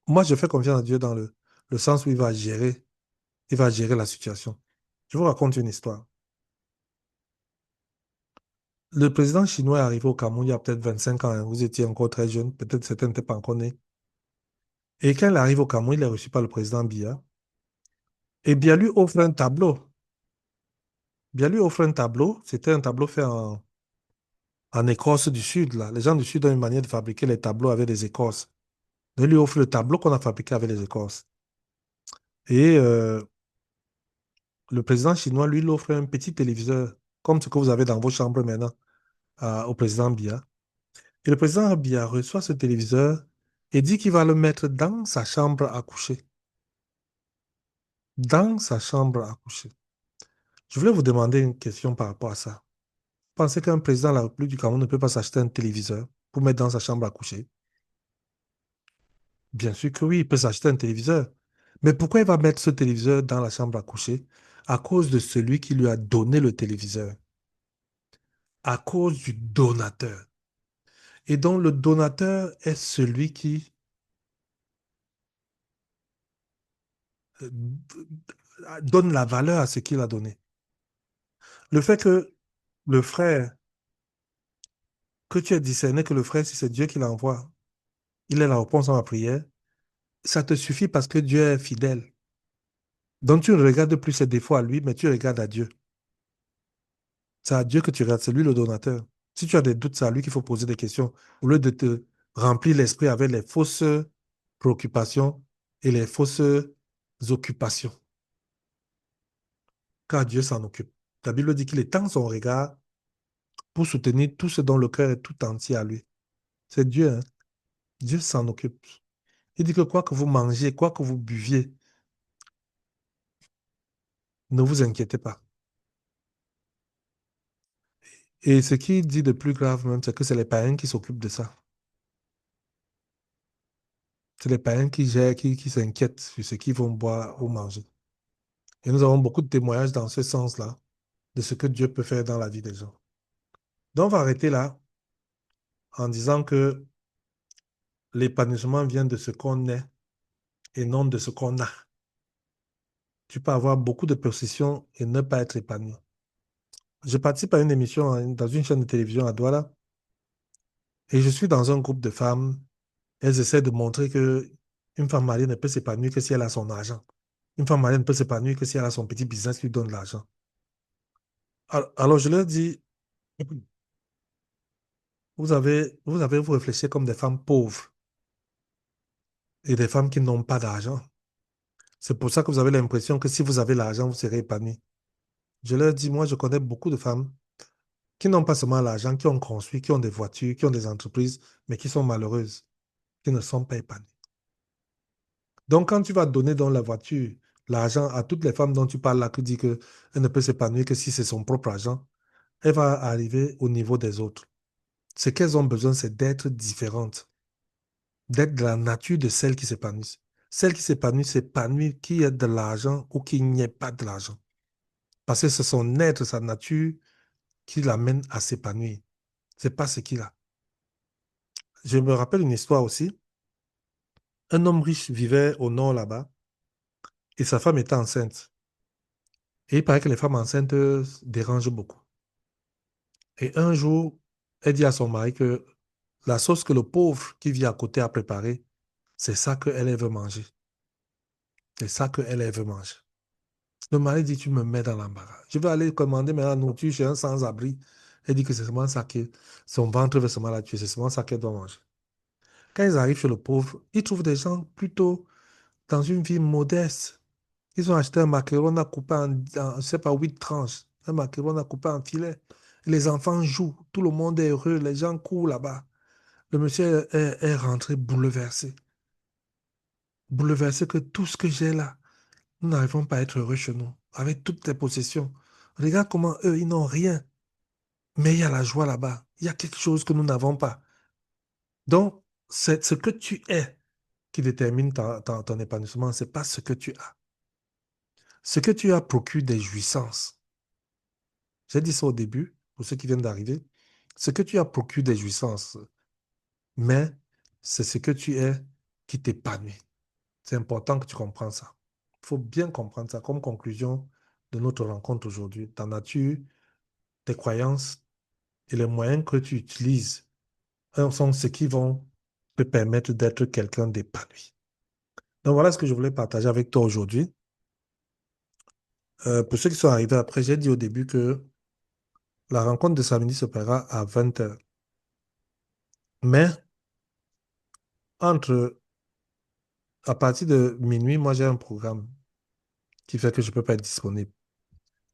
Moi, je fais confiance à Dieu dans le sens où il va gérer la situation. Je vous raconte une histoire. Le président chinois est arrivé au Cameroun il y a peut-être 25 ans, hein. Vous étiez encore très jeune, peut-être certains n'étaient pas encore nés. Et quand il arrive au Cameroun, il est reçu par le président Biya. Et Biya lui offre un tableau. Biya lui offre un tableau. C'était un tableau fait en écorce du Sud, là. Les gens du Sud ont une manière de fabriquer les tableaux avec des écorces. Il lui offre le tableau qu'on a fabriqué avec les écorces. Et le président chinois, lui, il offre un petit téléviseur, comme ce que vous avez dans vos chambres maintenant, au président Biya. Et le président Biya reçoit ce téléviseur et dit qu'il va le mettre dans sa chambre à coucher. Dans sa chambre à coucher. Je voulais vous demander une question par rapport à ça. Vous pensez qu'un président de la République du Cameroun ne peut pas s'acheter un téléviseur pour mettre dans sa chambre à coucher? Bien sûr que oui, il peut s'acheter un téléviseur. Mais pourquoi il va mettre ce téléviseur dans la chambre à coucher? À cause de celui qui lui a donné le téléviseur. À cause du donateur. Et donc le donateur est celui qui euh, donne la valeur à ce qu'il a donné. Le fait que Le frère, que tu aies discerné que le frère, si c'est Dieu qui l'envoie, il est la réponse à ma prière, ça te suffit parce que Dieu est fidèle. Donc tu ne regardes plus ses défauts à lui, mais tu regardes à Dieu. C'est à Dieu que tu regardes, c'est lui le donateur. Si tu as des doutes, c'est à lui qu'il faut poser des questions, au lieu de te remplir l'esprit avec les fausses préoccupations et les fausses occupations. Car Dieu s'en occupe. La Bible dit qu'il étend son regard pour soutenir tout ce dont le cœur est tout entier à lui. C'est Dieu, hein. Dieu s'en occupe. Il dit que quoi que vous mangiez, quoi que vous buviez, ne vous inquiétez pas. Et ce qu'il dit de plus grave même, c'est que c'est les païens qui s'occupent de ça. C'est les païens qui gèrent, qui s'inquiètent sur ce qu'ils vont boire ou manger. Et nous avons beaucoup de témoignages dans ce sens-là, de ce que Dieu peut faire dans la vie des gens. Donc, on va arrêter là en disant que l'épanouissement vient de ce qu'on est et non de ce qu'on a. Tu peux avoir beaucoup de possessions et ne pas être épanoui. Je participe à une émission dans une chaîne de télévision à Douala et je suis dans un groupe de femmes. Elles essaient de montrer que une femme mariée ne peut s'épanouir que si elle a son argent. Une femme mariée ne peut s'épanouir que si elle a son petit business qui lui donne de l'argent. Alors, je leur dis, vous réfléchissez comme des femmes pauvres et des femmes qui n'ont pas d'argent. C'est pour ça que vous avez l'impression que si vous avez l'argent, vous serez épanoui. Je leur dis, moi, je connais beaucoup de femmes qui n'ont pas seulement l'argent, qui ont construit, qui ont des voitures, qui ont des entreprises, mais qui sont malheureuses, qui ne sont pas épanouies. Donc, quand tu vas donner dans la voiture l'argent à toutes les femmes dont tu parles là, qui dit qu'elle ne peut s'épanouir que si c'est son propre argent, elle va arriver au niveau des autres. Ce qu'elles ont besoin, c'est d'être différentes, d'être de la nature de celles qui s'épanouissent. Celles qui s'épanouissent s'épanouissent qu'il y ait de l'argent ou qu'il n'y ait pas de l'argent. Parce que c'est son être, sa nature qui l'amène à s'épanouir. C'est pas ce qu'il a. Je me rappelle une histoire aussi. Un homme riche vivait au nord là-bas et sa femme était enceinte. Et il paraît que les femmes enceintes dérangent beaucoup. Et un jour, elle dit à son mari que la sauce que le pauvre qui vit à côté a préparée, c'est ça qu'elle elle veut manger. C'est ça qu'elle elle veut manger. Le mari dit, tu me mets dans l'embarras. Je vais aller commander maintenant la nourriture chez un sans-abri. Elle dit que c'est seulement ça que son ventre veut seulement la tuer. C'est seulement ça qu'elle doit manger. Quand ils arrivent chez le pauvre, ils trouvent des gens plutôt dans une vie modeste. Ils ont acheté un macaron à couper je sais pas, 8 tranches. Un macaron à couper en filet. Les enfants jouent. Tout le monde est heureux. Les gens courent là-bas. Le monsieur est rentré bouleversé. Bouleversé que tout ce que j'ai là, nous n'arrivons pas à être heureux chez nous. Avec toutes tes possessions. Regarde comment eux, ils n'ont rien. Mais il y a la joie là-bas. Il y a quelque chose que nous n'avons pas. Donc, c'est ce que tu es qui détermine ton épanouissement. Ce n'est pas ce que tu as. Ce que tu as procure des jouissances. J'ai dit ça au début, pour ceux qui viennent d'arriver. Ce que tu as procure des jouissances, mais c'est ce que tu es qui t'épanouit. C'est important que tu comprennes ça. Il faut bien comprendre ça comme conclusion de notre rencontre aujourd'hui. Ta nature, tes croyances et les moyens que tu utilises sont ceux qui vont te permettre d'être quelqu'un d'épanoui. Donc voilà ce que je voulais partager avec toi aujourd'hui. Pour ceux qui sont arrivés après, j'ai dit au début que la rencontre de samedi se fera à 20 heures. Mais entre, à partir de minuit, moi j'ai un programme qui fait que je ne peux pas être disponible.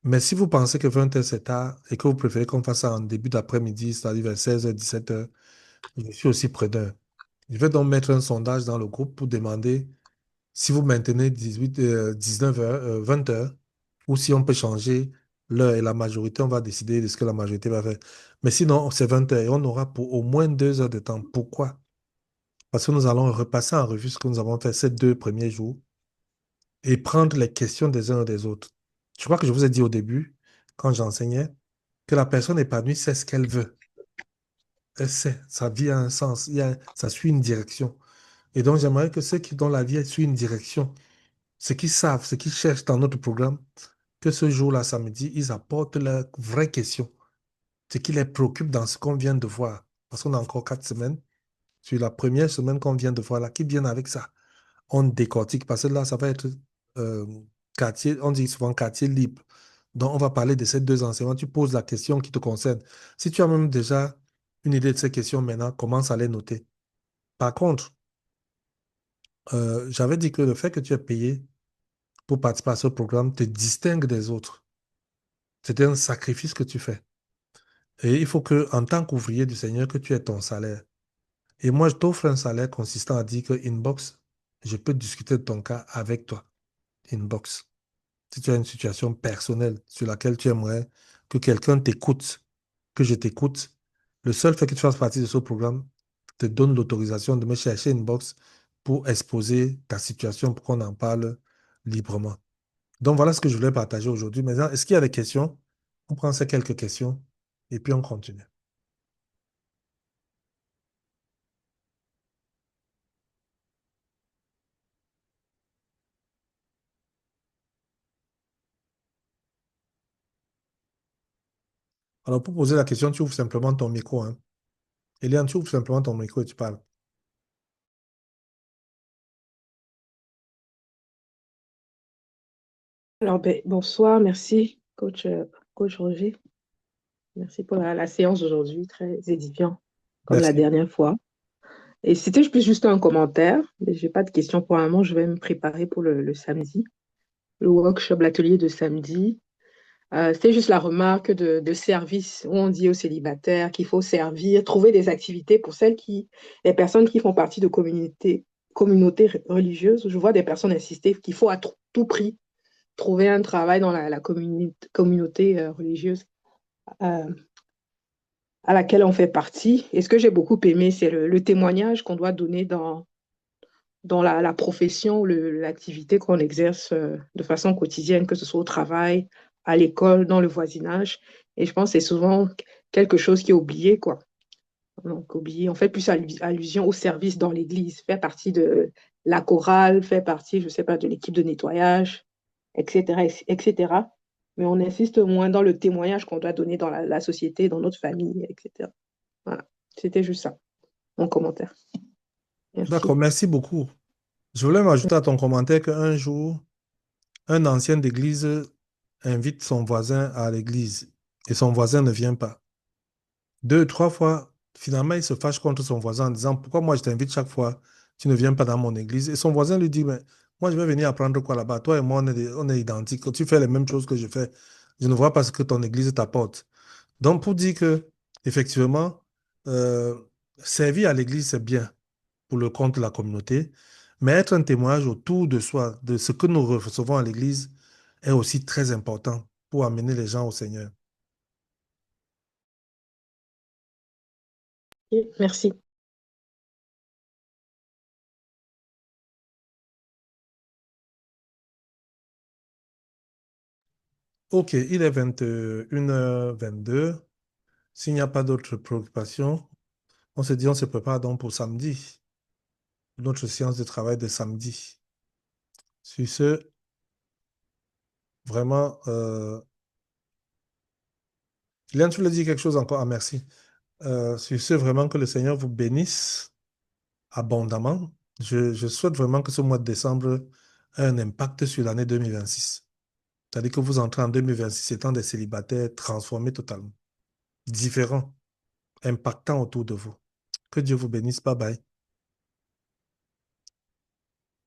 Mais si vous pensez que 20 heures c'est tard et que vous préférez qu'on fasse ça en début d'après-midi, c'est-à-dire vers 16 heures, 17 heures, je suis aussi preneur. Je vais donc mettre un sondage dans le groupe pour demander si vous maintenez 19 heures, 20 heures, ou si on peut changer l'heure et la majorité, on va décider de ce que la majorité va faire. Mais sinon, c'est 20 heures et on aura pour au moins 2 heures de temps. Pourquoi? Parce que nous allons repasser en revue ce que nous avons fait ces 2 premiers jours et prendre les questions des uns et des autres. Je crois que je vous ai dit au début, quand j'enseignais, que la personne épanouie sait ce qu'elle veut. Elle sait, sa vie a un sens, ça suit une direction. Et donc, j'aimerais que ceux qui, dont la vie suit une direction, ceux qui savent, ceux qui cherchent dans notre programme, que ce jour-là, samedi, ils apportent leurs vraies questions ce qui les préoccupe dans ce qu'on vient de voir. Parce qu'on a encore 4 semaines. Sur la première semaine qu'on vient de voir là, qui viennent avec ça. On décortique parce que là, ça va être euh, quartier, on dit souvent quartier libre. Donc, on va parler de ces deux enseignements. Tu poses la question qui te concerne. Si tu as même déjà une idée de ces questions maintenant, commence à les noter. Par contre, j'avais dit que le fait que tu aies payé pour participer à ce programme te distingue des autres. C'est un sacrifice que tu fais. Et il faut que, en tant qu'ouvrier du Seigneur, que tu aies ton salaire. Et moi, je t'offre un salaire consistant à dire que inbox, je peux discuter de ton cas avec toi. Inbox. Si tu as une situation personnelle sur laquelle tu aimerais que quelqu'un t'écoute, que je t'écoute, le seul fait que tu fasses partie de ce programme te donne l'autorisation de me chercher une box pour exposer ta situation, pour qu'on en parle librement. Donc voilà ce que je voulais partager aujourd'hui. Maintenant, est-ce qu'il y a des questions? On prend ces quelques questions et puis on continue. Alors pour poser la question, tu ouvres simplement ton micro, hein. Eliane, tu ouvres simplement ton micro et tu parles. Alors, bonsoir, merci, coach Roger. Merci pour la séance d'aujourd'hui, très édifiant, comme la Merci. dernière fois. Et c'était plus juste un commentaire, mais je n'ai pas de questions pour un moment. Je vais me préparer pour le samedi, le workshop, l'atelier de samedi. C'était juste la remarque de service où on dit aux célibataires qu'il faut servir, trouver des activités pour les personnes qui font partie de communautés religieuses. Je vois des personnes insister qu'il faut à tout prix trouver un travail dans la communauté religieuse euh, à laquelle on fait partie. Et ce que j'ai beaucoup aimé, c'est le témoignage qu'on doit donner dans la profession ou l'activité qu'on exerce de façon quotidienne, que ce soit au travail, à l'école, dans le voisinage. Et je pense que c'est souvent quelque chose qui est oublié, quoi. Donc, oublié, on fait plus allusion au service dans l'Église, faire partie de la chorale, faire partie, je ne sais pas, de l'équipe de nettoyage, etc., etc. Mais on insiste moins dans le témoignage qu'on doit donner dans la société, dans notre famille, etc. Voilà, c'était juste ça, mon commentaire. D'accord, Merci. merci beaucoup. Je voulais m'ajouter à ton commentaire qu'un jour, un ancien d'église invite son voisin à l'église et son voisin ne vient pas. Deux, trois fois, finalement, il se fâche contre son voisin en disant, pourquoi moi je t'invite chaque fois, tu ne viens pas dans mon église? Et son voisin lui dit, mais moi je vais venir apprendre quoi là-bas? Toi et moi, on est identiques. Tu fais les mêmes choses que je fais. Je ne vois pas ce que ton église t'apporte. Donc, pour dire que, effectivement, euh, servir à l'église, c'est bien pour le compte de la communauté, mais être un témoignage autour de soi, de ce que nous recevons à l'église, est aussi très important pour amener les gens au Seigneur. Merci. Ok, il est 21h22. S'il n'y a pas d'autres préoccupations, on se dit on se prépare donc pour samedi, notre séance de travail de samedi. Sur ce, vraiment, Liliane, tu voulais dire quelque chose encore? Ah, merci. Sur ce, vraiment que le Seigneur vous bénisse abondamment. Je souhaite vraiment que ce mois de décembre ait un impact sur l'année 2026. C'est-à-dire que vous entrez en 2026 étant des célibataires transformés totalement, différents, impactants autour de vous. Que Dieu vous bénisse. Bye bye.